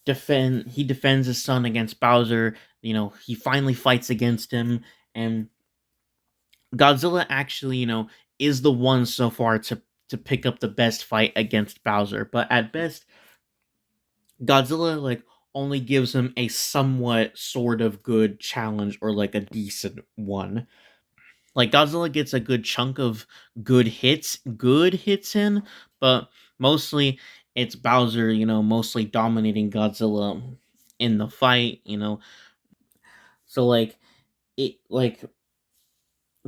he defends his son against Bowser, he finally fights against him, and Godzilla actually, is the one so far to pick up the best fight against Bowser. But at best, Godzilla like only gives him a somewhat sort of good challenge, or like a decent one. Like Godzilla gets a good chunk of good hits in, but mostly it's Bowser, mostly dominating Godzilla in the fight. So like it like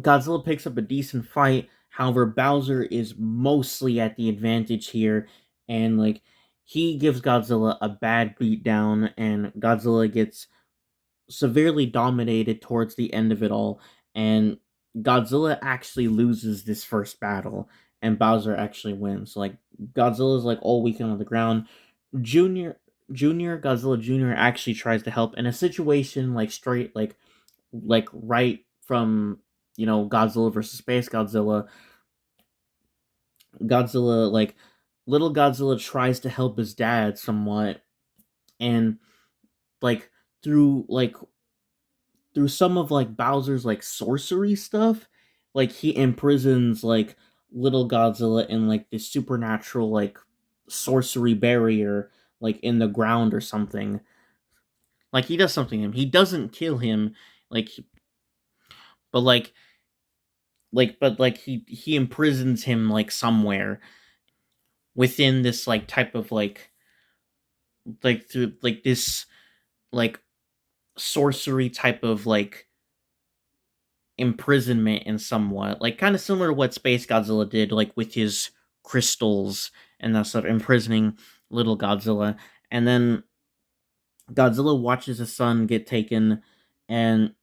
Godzilla picks up a decent fight. However, Bowser is mostly at the advantage here, and like he gives Godzilla a bad beatdown, and Godzilla gets severely dominated towards the end of it all, and Godzilla actually loses this first battle, and Bowser actually wins. Like Godzilla's like all weekend on the ground. Junior Godzilla Junior actually tries to help in a situation like straight like right from Godzilla versus Space Godzilla. Godzilla like little Godzilla tries to help his dad somewhat, and like through like through some of like Bowser's like sorcery stuff, like he imprisons like little Godzilla in like this supernatural like sorcery barrier like in the ground or something. Like he does something to him. He doesn't kill him, like but but like he imprisons him like somewhere within this like type of like through like this like sorcery type of like imprisonment in somewhat like kind of similar to what Space Godzilla did like with his crystals and that stuff, imprisoning little Godzilla. And then Godzilla watches his son get taken, and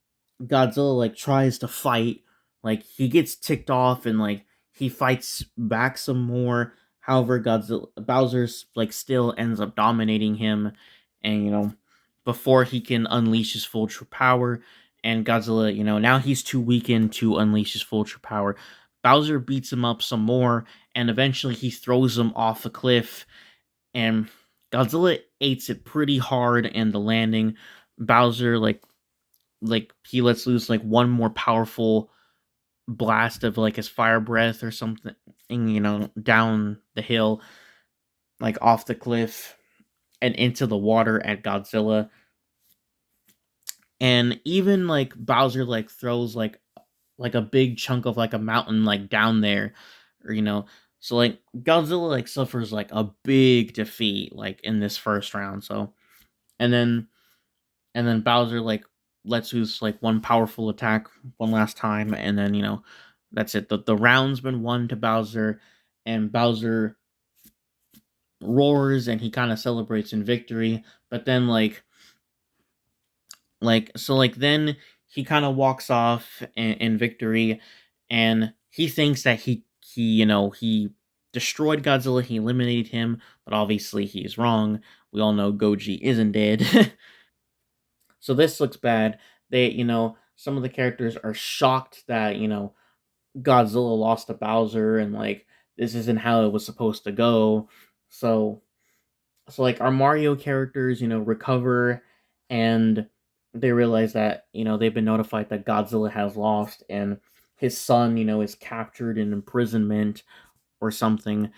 Godzilla like tries to fight. Like he gets ticked off and like he fights back some more. However, Godzilla Bowser's like still ends up dominating him, and before he can unleash his full true power, and Godzilla, now he's too weakened to unleash his full true power. Bowser beats him up some more, and eventually he throws him off a cliff, and Godzilla eats it pretty hard in the landing. Bowser like he lets loose like one more powerful blast of like his fire breath or something, down the hill, like off the cliff and into the water at Godzilla. And even like Bowser like throws like a big chunk of like a mountain like down there, or so like Godzilla like suffers like a big defeat like in this first round. So and then Bowser like lets loose like one powerful attack one last time, and then that's it. The round's been won to Bowser, and Bowser roars and he kind of celebrates in victory. But then then he kind of walks off in victory, and he thinks that he destroyed Godzilla, he eliminated him, but obviously he's wrong. We all know Goji isn't dead. So this looks bad. Some of the characters are shocked that, Godzilla lost to Bowser, and like this isn't how it was supposed to go. So like our Mario characters, recover, and they realize that, they've been notified that Godzilla has lost, and his son, is captured in imprisonment or something.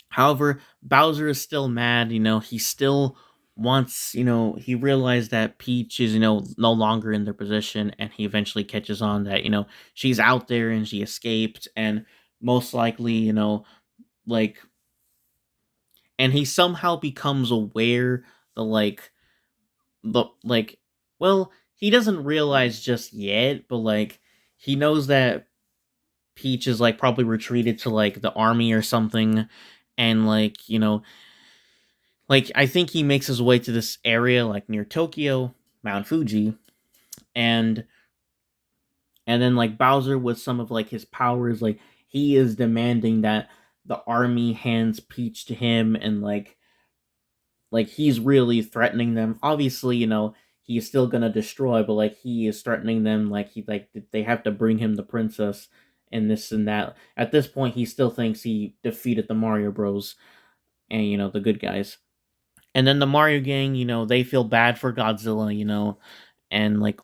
However, Bowser is still mad, he still wants, he realized that Peach is, no longer in their position, and he eventually catches on that, she's out there and she escaped, and most likely, like, and he somehow becomes aware the, like, well, he doesn't realize just yet, but, like, he knows that Peach is, like, probably retreated to, like, the army or something, and, like, I think he makes his way to this area like near Tokyo, Mount Fuji, and then like Bowser with some of like his powers, like he is demanding that the army hands Peach to him, and like he's really threatening them. Obviously, he's still gonna destroy, but like he is threatening them. Like they have to bring him the princess and this and that. At this point, he still thinks he defeated the Mario Bros. And the good guys. And then the Mario gang, they feel bad for Godzilla, and like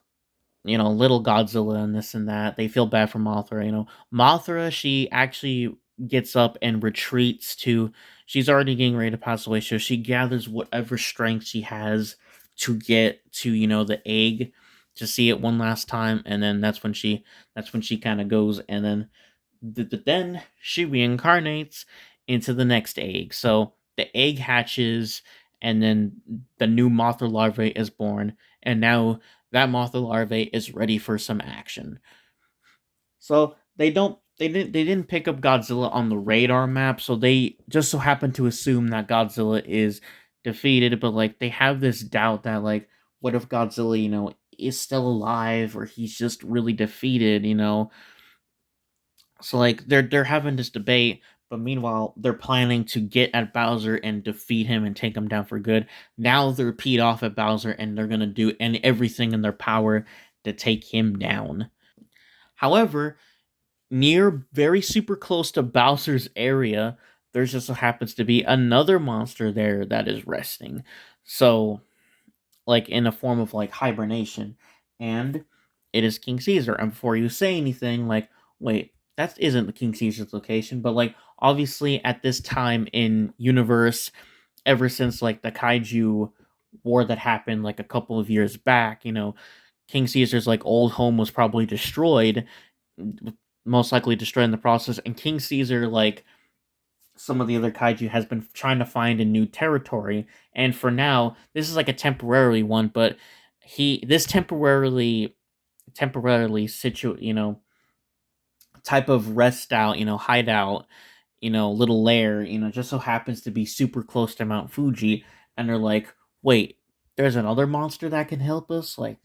little Godzilla and this and that. They feel bad for Mothra. Mothra, she actually gets up and retreats to. She's already getting ready to pass away, so she gathers whatever strength she has to get to the egg to see it one last time, and then that's when she kind of goes, and then she reincarnates into the next egg. So the egg hatches, and then the new Mothra larvae is born, and now that Mothra larvae is ready for some action. So they didn't pick up Godzilla on the radar map, so they just so happen to assume that Godzilla is defeated, but like they have this doubt that like what if Godzilla, is still alive, or he's just really defeated, So like they're having this debate, but meanwhile they're planning to get at Bowser and defeat him and take him down for good. Now they're peed off at Bowser, and they're gonna do everything in their power to take him down. However, near very super close to Bowser's area, there just so happens to be another monster there that is resting. So like in a form of like hibernation, and it is King Caesar. And before you say anything, like, wait, that isn't the King Caesar's location, but like obviously at this time in universe, ever since like the kaiju war that happened like a couple of years back, King Caesar's like old home was probably destroyed, most likely destroyed in the process, and King Caesar, like some of the other kaiju, has been trying to find a new territory. And for now, this is like a temporary one, but this temporarily type of rest out, hideout, little lair, just so happens to be super close to Mount Fuji. And they're like, wait, there's another monster that can help us? Like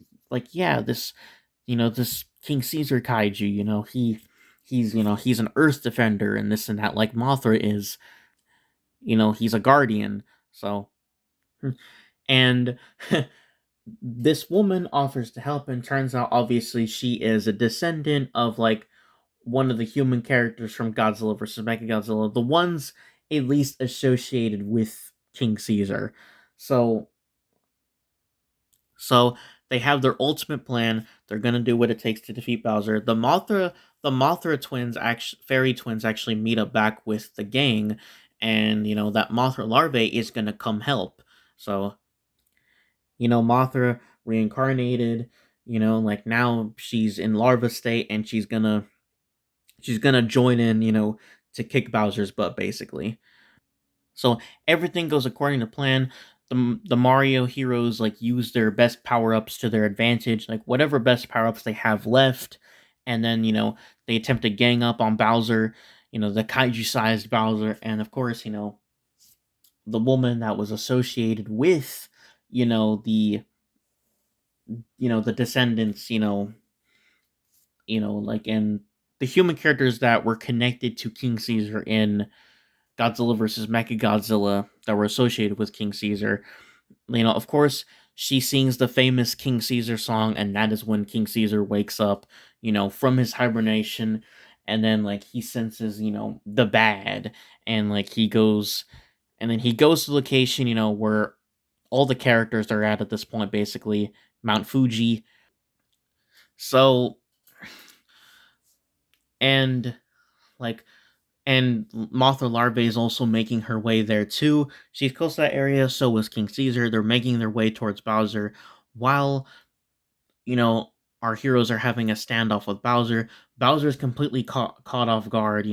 yeah, this King Caesar kaiju, he's an earth defender and this and that, like Mothra is. He's a guardian. So, and this woman offers to help, and turns out obviously she is a descendant of like one of the human characters from Godzilla versus Mechagodzilla, the ones at least associated with King Caesar. So they have their ultimate plan. They're gonna do what it takes to defeat Bowser. The Mothra twins, actually fairy twins, actually meet up back with the gang, and that Mothra larvae is gonna come help. So Mothra reincarnated. Like now she's in larva state, and she's gonna join in. To kick Bowser's butt, basically. So everything goes according to plan. The Mario heroes like use their best power ups to their advantage, like whatever best power ups they have left, and then they attempt to gang up on Bowser, the kaiju sized Bowser, and of course the woman that was associated with the the descendants, like and the human characters that were connected to King Caesar in Godzilla versus Mechagodzilla that were associated with King Caesar. Of course, she sings the famous King Caesar song, and that is when King Caesar wakes up, from his hibernation, and then like he senses, the bad, and like he goes to the location, where all the characters are at this point, basically Mount Fuji. So and like and Mothra larvae is also making her way there too. She's close to that area, so was King Caesar. They're making their way towards Bowser, while you know our heroes are having a standoff with Bowser. Bowser's completely caught off guard.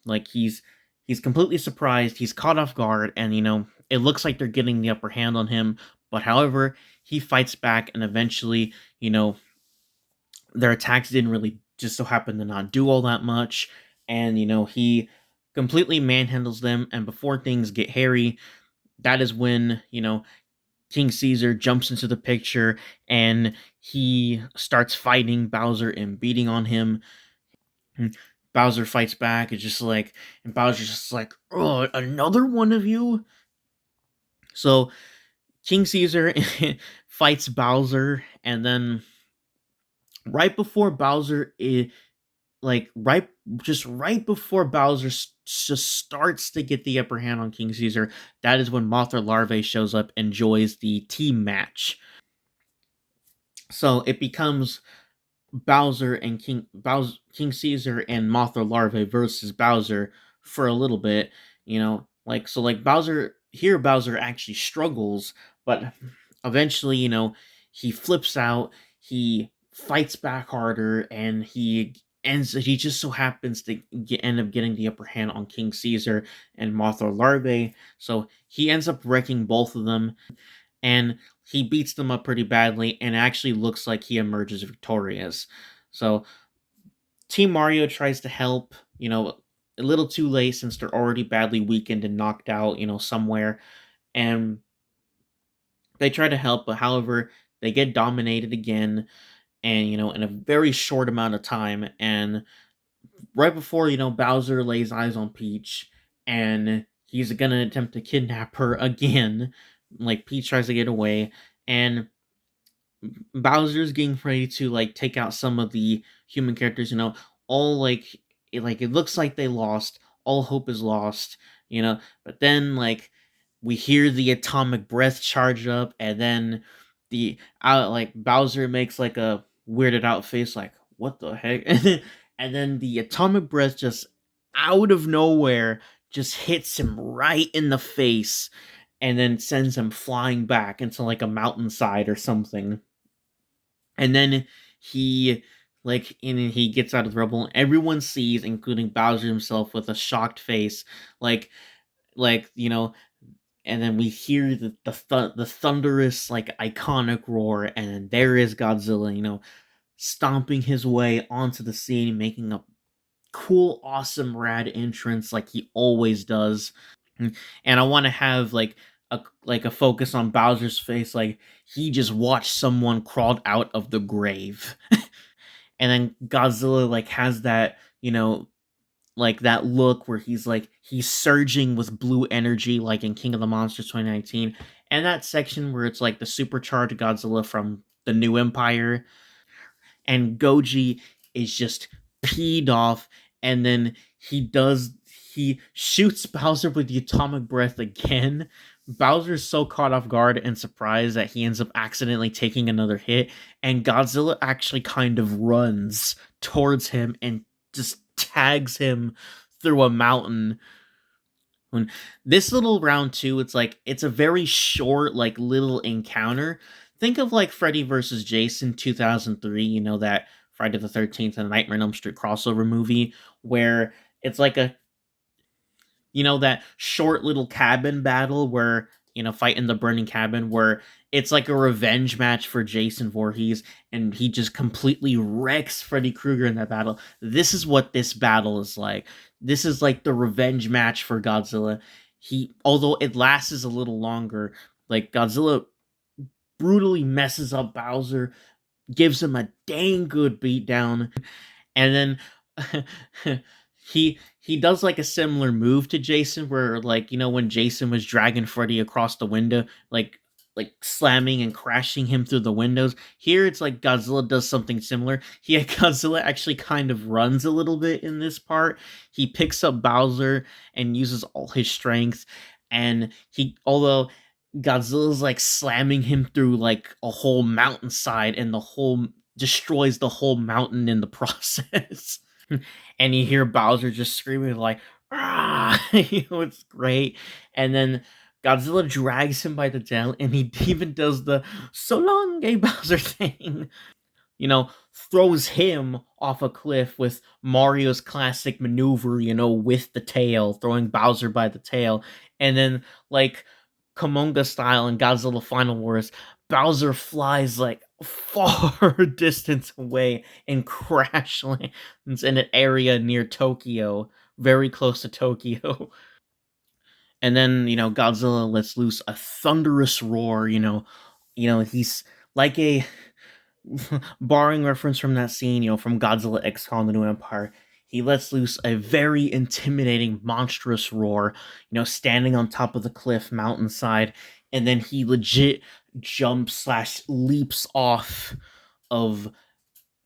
Like he's completely surprised. He's caught off guard, and it looks like they're getting the upper hand on him. But however, he fights back, and eventually, their attacks didn't really just so happen to not do all that much, and he completely manhandles them. And before things get hairy, that is when King Caesar jumps into the picture, and he starts fighting Bowser and beating on him. Bowser fights back. It's just like, and Bowser's just like, oh, another one of you. So King Caesar fights Bowser, and then right before Bowser is like right before Bowser just starts to get the upper hand on King Caesar, that is when Mothra Larvae shows up and joins the team match. So it becomes Bowser and King Caesar and Mothra Larvae versus Bowser for a little bit, like Bowser actually struggles, but eventually, he flips out, he fights back harder, and he just so happens to end up getting the upper hand on King Caesar and Mothra Larvae, so he ends up wrecking both of them, and he beats them up pretty badly and actually looks like he emerges victorious. So Team Mario tries to help, a little too late since they're already badly weakened and knocked out, somewhere. And they try to help, but however, they get dominated again and, in a very short amount of time. And right before, Bowser lays eyes on Peach and he's gonna attempt to kidnap her again, like Peach tries to get away. And Bowser's getting ready to like take out some of the human characters, all it looks like they lost, all hope is lost, but then like we hear the atomic breath charge up, and then the like Bowser makes like a weirded out face like what the heck? And then the atomic breath just out of nowhere just hits him right in the face and then sends him flying back into like a mountainside or something. And then he and he gets out of the rubble, and everyone sees, including Bowser himself, with a shocked face, like like you know and then we hear the thunderous like iconic roar, and there is Godzilla, stomping his way onto the scene, making a cool, awesome, rad entrance like he always does. And I want to have like a focus on Bowser's face, like he just watched someone crawled out of the grave. And then Godzilla like has that, like that look where he's surging with blue energy like in King of the Monsters 2019. And that section where it's like the supercharged Godzilla from the New Empire, and Goji is just peed off, and then he shoots Bowser with the atomic breath again. Bowser's so caught off guard and surprised that he ends up accidentally taking another hit, and Godzilla actually kind of runs towards him and just tags him through a mountain. When this little round two, it's a very short, like little encounter. Think of like Freddy versus Jason 2003, that Friday the 13th and Nightmare on Elm Street crossover movie, where it's like that short little cabin battle where, fight in the burning cabin, where it's like a revenge match for Jason Voorhees, and he just completely wrecks Freddy Krueger in that battle. This is what this battle is like. This is like the revenge match for Godzilla. Although it lasts a little longer, like Godzilla brutally messes up Bowser, gives him a dang good beatdown, and then he does like a similar move to Jason, where like when Jason was dragging Freddy across the window, like slamming and crashing him through the windows. Here it's like Godzilla does something similar. Godzilla actually kind of runs a little bit in this part. He picks up Bowser and uses all his strength, and although Godzilla's like slamming him through like a whole mountainside, and the whole destroys the whole mountain in the process. And you hear Bowser just screaming like, ah, it's great. And then Godzilla drags him by the tail, and he even does the so long, gay Bowser thing. Throws him off a cliff with Mario's classic maneuver, with the tail, throwing Bowser by the tail. And then, like, Kamonga style in Godzilla Final Wars, Bowser flies like far distance away and crash lands in an area near Tokyo, very close to Tokyo. And then, Godzilla lets loose a thunderous roar, he's like a borrowing reference from that scene, from Godzilla X Kong the New Empire. he lets loose a very intimidating, monstrous roar, standing on top of the cliff mountainside, and then he legit jumps slash leaps off of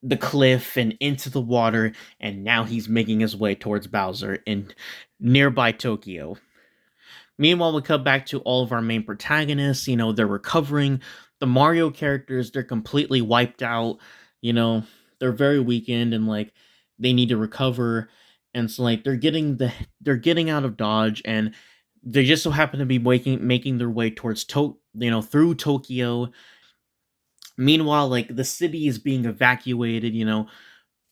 the cliff and into the water, and now he's making his way towards Bowser in nearby Tokyo. Meanwhile, we cut back to all of our main protagonists. They're recovering. The Mario characters, they're completely wiped out. You know, they're very weakened and like they need to recover. And so like they're getting out of Dodge, and they just so happen to be making their way towards through Tokyo. Meanwhile, like the city is being evacuated.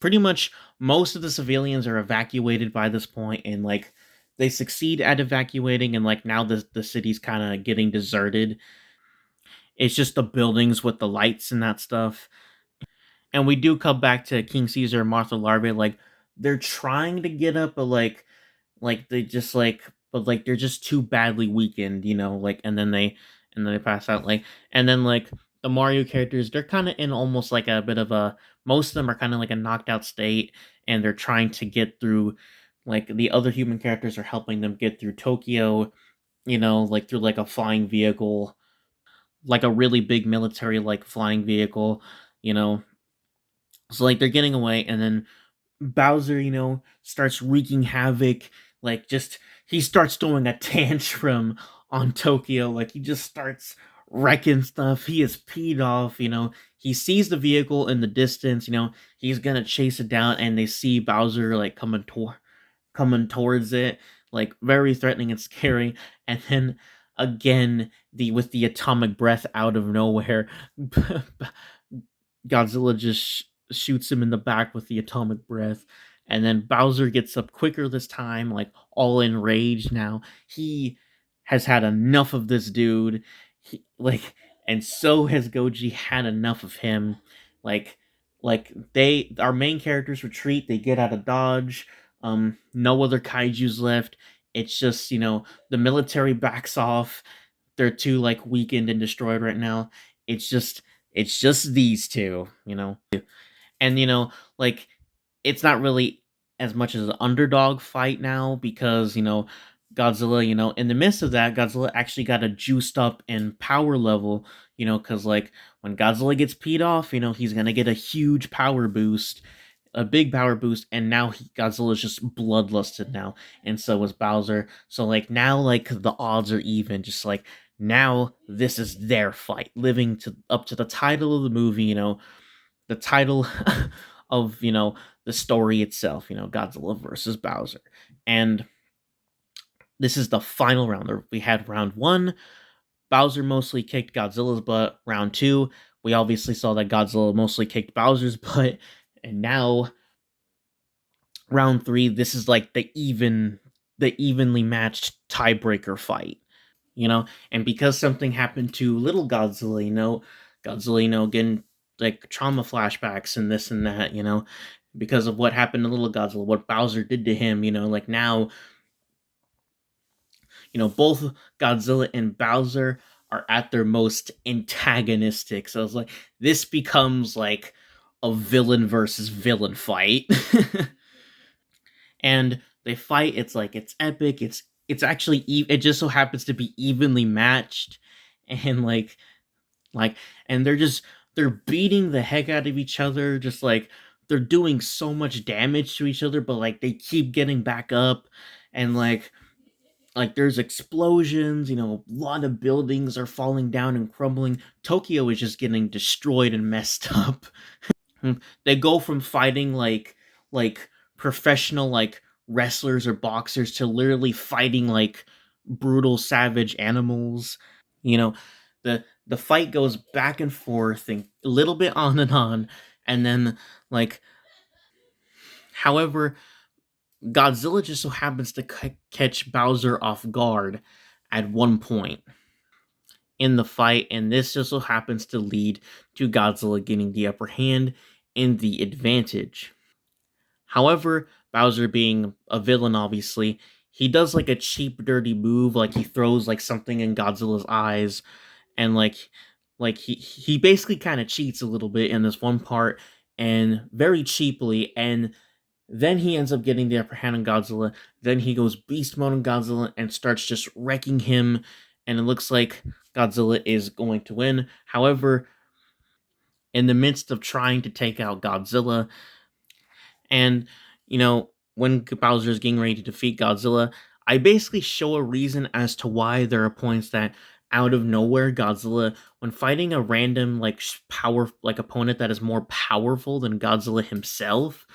Pretty much most of the civilians are evacuated by this point, and like they succeed at evacuating, and like now the city's kind of getting deserted. It's just the buildings with the lights and that stuff. And we do come back to King Caesar and Martha Larvae. Like they're trying to get up, but like they just like but like they're just too badly weakened, like and then they pass out. Like and then like the Mario characters, they're kind of in almost like a bit of a most of them are kind of like a knocked out state, and they're trying to get through. Like the other human characters are helping them get through Tokyo, like through like a flying vehicle, like a really big military like flying vehicle, you know. So like they're getting away, and then Bowser, starts wreaking havoc. Like, just he starts throwing a tantrum on Tokyo. Like, he just starts wrecking stuff. He is peed off. He sees the vehicle in the distance. He's gonna chase it down, and they see Bowser like coming towards it, like very threatening and scary. And then again, the with the atomic breath out of nowhere, Godzilla just shoots him in the back with the atomic breath. And then Bowser gets up quicker this time, like all enraged now. He has had enough of this dude. And so has Goji had enough of him. Like, our main characters retreat. They get out of Dodge. No other kaiju's left. It's just the military backs off. They're too like weakened and destroyed right now. It's just it's just these two, and like it's not really as much as an underdog fight now, because Godzilla, in the midst of that, Godzilla actually got a juiced up in power level, because like when Godzilla gets peed off, he's gonna get a huge power boost, a big power boost, and now Godzilla's just bloodlusted now, and so is Bowser. So like now, like the odds are even. Just like now, this is their fight, living to up to the title of the movie. The title of the story itself. Godzilla versus Bowser, and this is the final round. We had round one. Bowser mostly kicked Godzilla's butt. Round two, we obviously saw that Godzilla mostly kicked Bowser's butt, and now round three, this is like the evenly matched tiebreaker fight, and because something happened to little Godzilla, Godzilla, getting like trauma flashbacks and this and that, because of what happened to little Godzilla, what Bowser did to him, like now, both Godzilla and Bowser are at their most antagonistic. So it's like this becomes like a villain versus villain fight. And they fight. It's like it's epic. It's actually it just so happens to be evenly matched, and like and they're beating the heck out of each other, just like they're doing so much damage to each other, but like they keep getting back up, and like there's explosions, a lot of buildings are falling down and crumbling. Tokyo is just getting destroyed and messed up. They go from fighting like professional like wrestlers or boxers to literally fighting like brutal savage animals. You know, the fight goes back and forth and a little bit on and on, and then like however, Godzilla just so happens to catch Bowser off guard at one point in the fight, and this just so happens to lead to Godzilla getting the upper hand and the advantage. However, Bowser being a villain, obviously, he does like a cheap, dirty move, like he throws like something in Godzilla's eyes, and like he basically kind of cheats a little bit in this one part, and very cheaply, and Then he ends up getting the upper hand on Godzilla. Then he goes beast mode on Godzilla and starts just wrecking him. And it looks like Godzilla is going to win. However, in the midst of trying to take out Godzilla, and when Bowser is getting ready to defeat Godzilla, I basically show a reason as to why there are points that out of nowhere Godzilla, when fighting a random power opponent that is more powerful than Godzilla himself,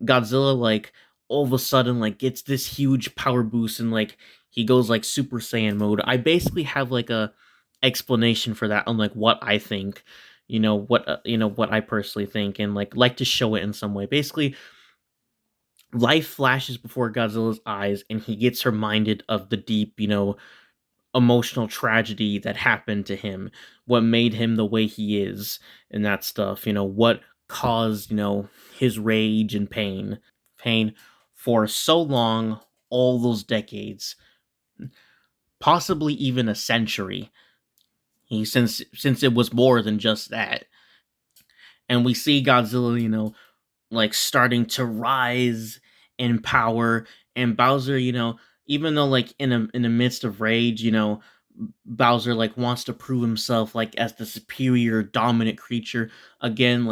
Godzilla all of a sudden gets this huge power boost and he goes Super Saiyan mode. I basically have a explanation for that on what I think, what I personally think, and like to show it in some way. Basically, life flashes before Godzilla's eyes, and he gets reminded of the deep, emotional tragedy that happened to him, what made him the way he is, and that stuff. What caused his rage and pain for so long, all those decades, possibly even a century. Since it was more than just that, and we see Godzilla, starting to rise in power, and Bowser, even though in the midst of rage, Bowser wants to prove himself as the superior dominant creature again.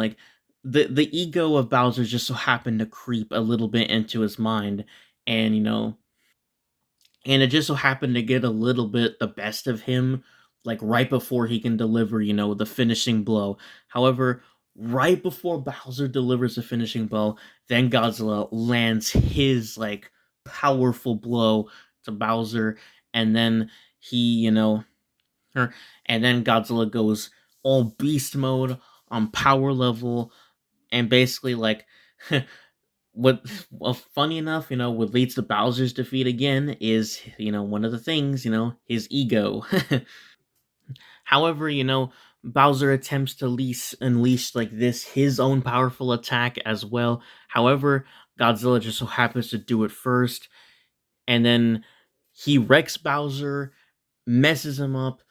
The ego of Bowser just so happened to creep a little bit into his mind, and and it just so happened to get a little bit the best of him, right before he can deliver, the finishing blow. However, right before Bowser delivers the finishing blow, then Godzilla lands his powerful blow to Bowser, and then he, and then Godzilla goes all beast mode on power level, and basically what well, funny enough, what leads to Bowser's defeat again is, one of the things, his ego. However, Bowser attempts to unleash this his own powerful attack as well. However, Godzilla just so happens to do it first, and then he wrecks Bowser, messes him up.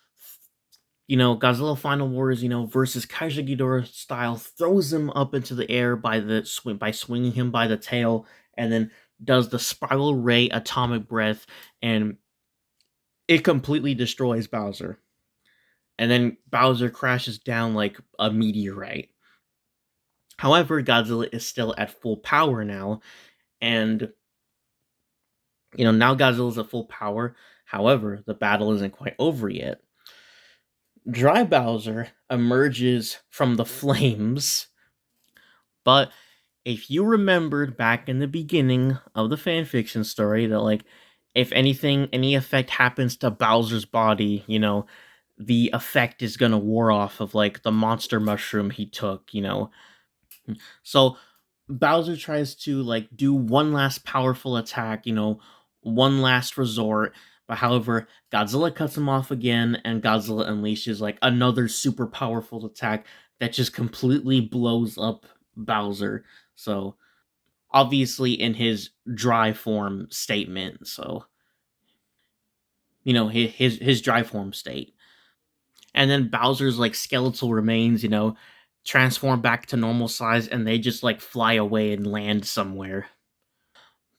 Godzilla Final Wars, versus Kaiser Ghidorah style, throws him up into the air by swinging him by the tail, and then does the Spiral Ray Atomic Breath, and it completely destroys Bowser. And then Bowser crashes down like a meteorite. However, Godzilla is still at full power now, and now Godzilla's at full power. However, the battle isn't quite over yet. Dry Bowser emerges from the flames, but if you remembered back in the beginning of the fanfiction story that if anything, any effect happens to Bowser's body, the effect is gonna wear off of the monster mushroom he took, So Bowser tries to do one last powerful attack, one last resort. But however, Godzilla cuts him off again, and Godzilla unleashes another super powerful attack that just completely blows up Bowser. So obviously in his dry form statement. So his dry form state. And then Bowser's skeletal remains, transform back to normal size, and they just fly away and land somewhere.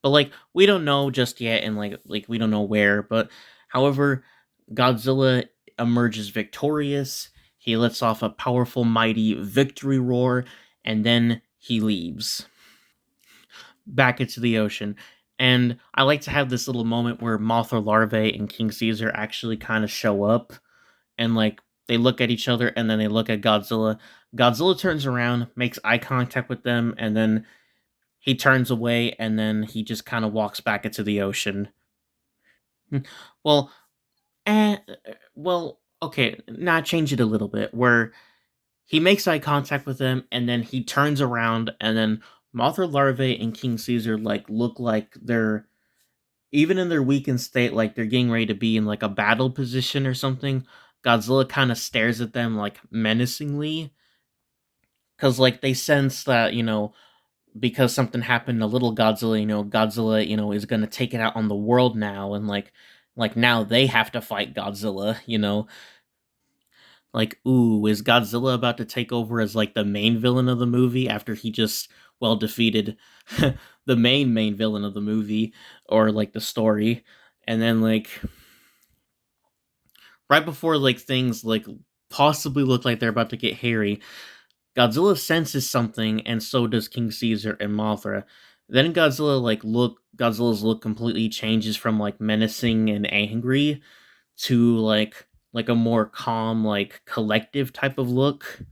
But we don't know just yet, and we don't know where. But however, Godzilla emerges victorious. He lets off a powerful, mighty victory roar, and then he leaves back into the ocean. And I like to have this little moment where Mothra Larvae and King Caesar actually kind of show up, and they look at each other, and then they look at Godzilla. Godzilla turns around, makes eye contact with them, and then he turns away, and then he just kind of walks back into the ocean. Well, okay, now change it a little bit, where he makes eye contact with them, and then he turns around, and then Mothra Larvae and King Caesar look like they're, even in their weakened state, they're getting ready to be in a battle position or something. Godzilla kind of stares at them menacingly, because they sense that because something happened to little Godzilla, Godzilla, is gonna take it out on the world now, and now they have to fight Godzilla, ooh, is Godzilla about to take over as the main villain of the movie after he just defeated the main villain of the movie, or like the story. And then like right before like things like possibly look like they're about to get hairy, Godzilla senses something, and so does King Caesar and Mothra. Then Godzilla's look completely changes from like menacing and angry to like a more calm, like collective type of look.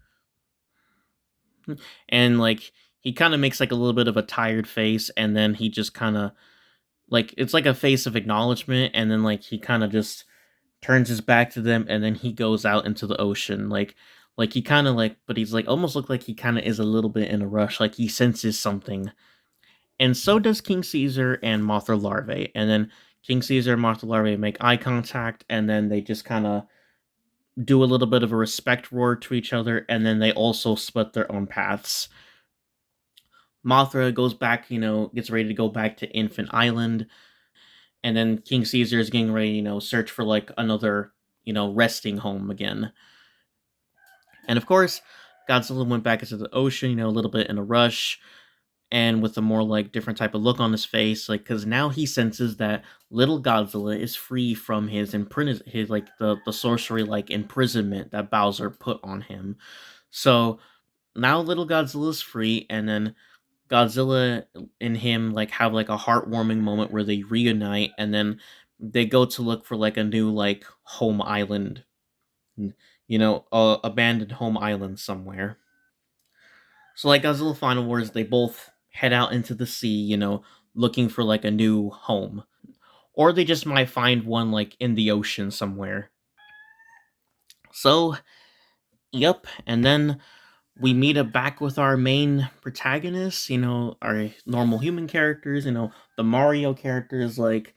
And like he kind of makes like a little bit of a tired face, and then he just kind of like it's like a face of acknowledgement, and then like he kind of just turns his back to them, and then he goes out into the ocean. Like he kind of like, but he's like almost look like he kind of is a little bit in a rush, like he senses something. And so does King Caesar and Mothra Larvae. And then King Caesar and Mothra Larvae make eye contact, and then they just kind of do a little bit of a respect roar to each other, and then they also split their own paths. Mothra goes back, gets ready to go back to Infant Island, and then King Caesar is getting ready, search for like another, resting home again. And of course, Godzilla went back into the ocean, a little bit in a rush, and with a more like different type of look on his face, like because now he senses that little Godzilla is free from his like the sorcery like imprisonment that Bowser put on him. So now little Godzilla is free, and then Godzilla and him like have like a heartwarming moment where they reunite, and then they go to look for like a new like home island, abandoned home island somewhere. So like Godzilla Final Wars, they both head out into the sea, looking for like a new home, or they just might find one like in the ocean somewhere. So, yep, and then we meet up back with our main protagonists, our normal human characters, the Mario characters, like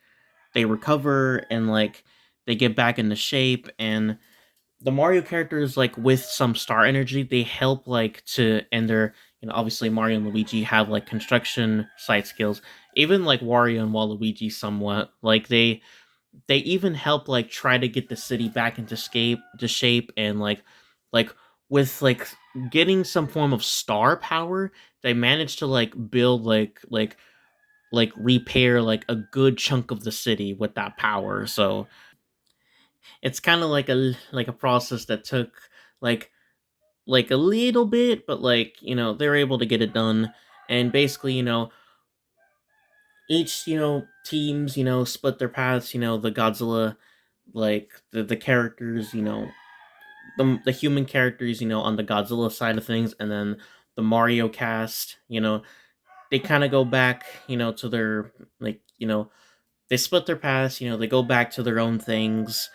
they recover and like they get back into shape. And the Mario characters, like with some star energy, they help like to, and they're, obviously Mario and Luigi have like construction site skills. Even like Wario and Waluigi somewhat, like they even help like try to get the city back into shape, and like with like getting some form of star power, they manage to like build like repair like a good chunk of the city with that power. So it's kind of like a process that took like like a little bit, but like they're able to get it done. And basically, each teams split their paths. The Godzilla, like the characters, the human characters, on the Godzilla side of things, and then the Mario cast, they kind of go back, to their like, they split their paths, they go back to their own things.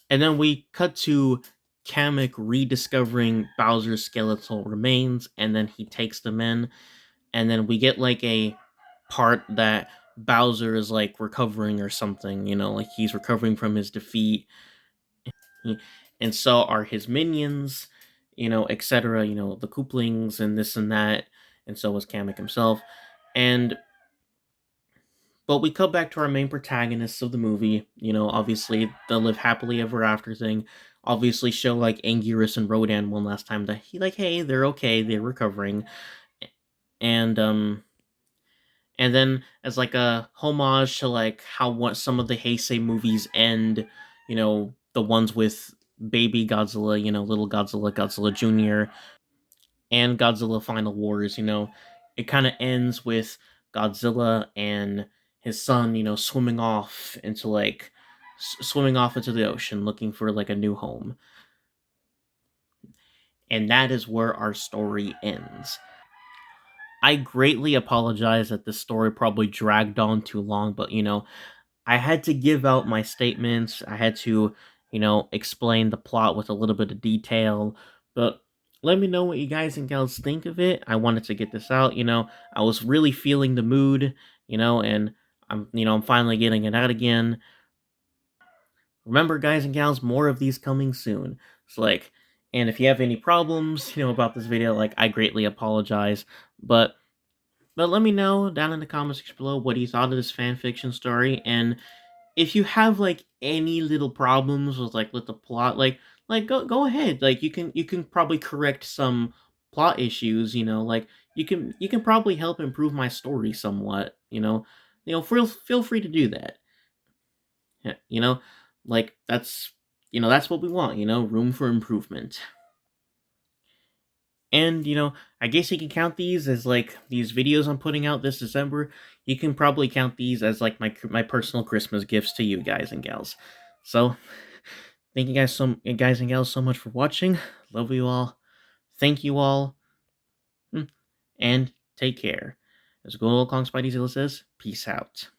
And then we cut to Kamek rediscovering Bowser's skeletal remains, and then he takes them in, and then we get like a part that Bowser is like recovering or something, like he's recovering from his defeat. And so are his minions, etc., the Kooplings and this and that, and so was Kamek himself. And but we cut back to our main protagonists of the movie, obviously the live happily ever after thing. Obviously show like Anguirus and Rodan one last time that he like, hey, they're okay, they're recovering. And and then as like a homage to like how what some of the Heisei movies end, the ones with baby Godzilla, little Godzilla, Godzilla Jr., and Godzilla Final Wars, it kind of ends with Godzilla and his son, swimming off into the ocean looking for like a new home. And that is where our story ends. I greatly apologize that this story probably dragged on too long, but I had to give out my statements. I had to, explain the plot with a little bit of detail. But let me know what you guys and gals think of it. I wanted to get this out. I was really feeling the mood, and I'm finally getting it out again. Remember, guys and gals, more of these coming soon. It's like, and if you have any problems, about this video, like, I greatly apologize. But let me know down in the comments section below what you thought of this fan fiction story, and if you have like any little problems with the plot, like go ahead, like you can probably correct some plot issues, like you can probably help improve my story somewhat. Feel free to do that. Yeah, like that's what we want. Room for improvement. And I guess you can count these as like these videos I'm putting out this December. You can probably count these as like my personal Christmas gifts to you guys and gals. So thank you guys and gals so much for watching. Love you all. Thank you all. And take care. As Gold Kong Spidey Zilla says, peace out.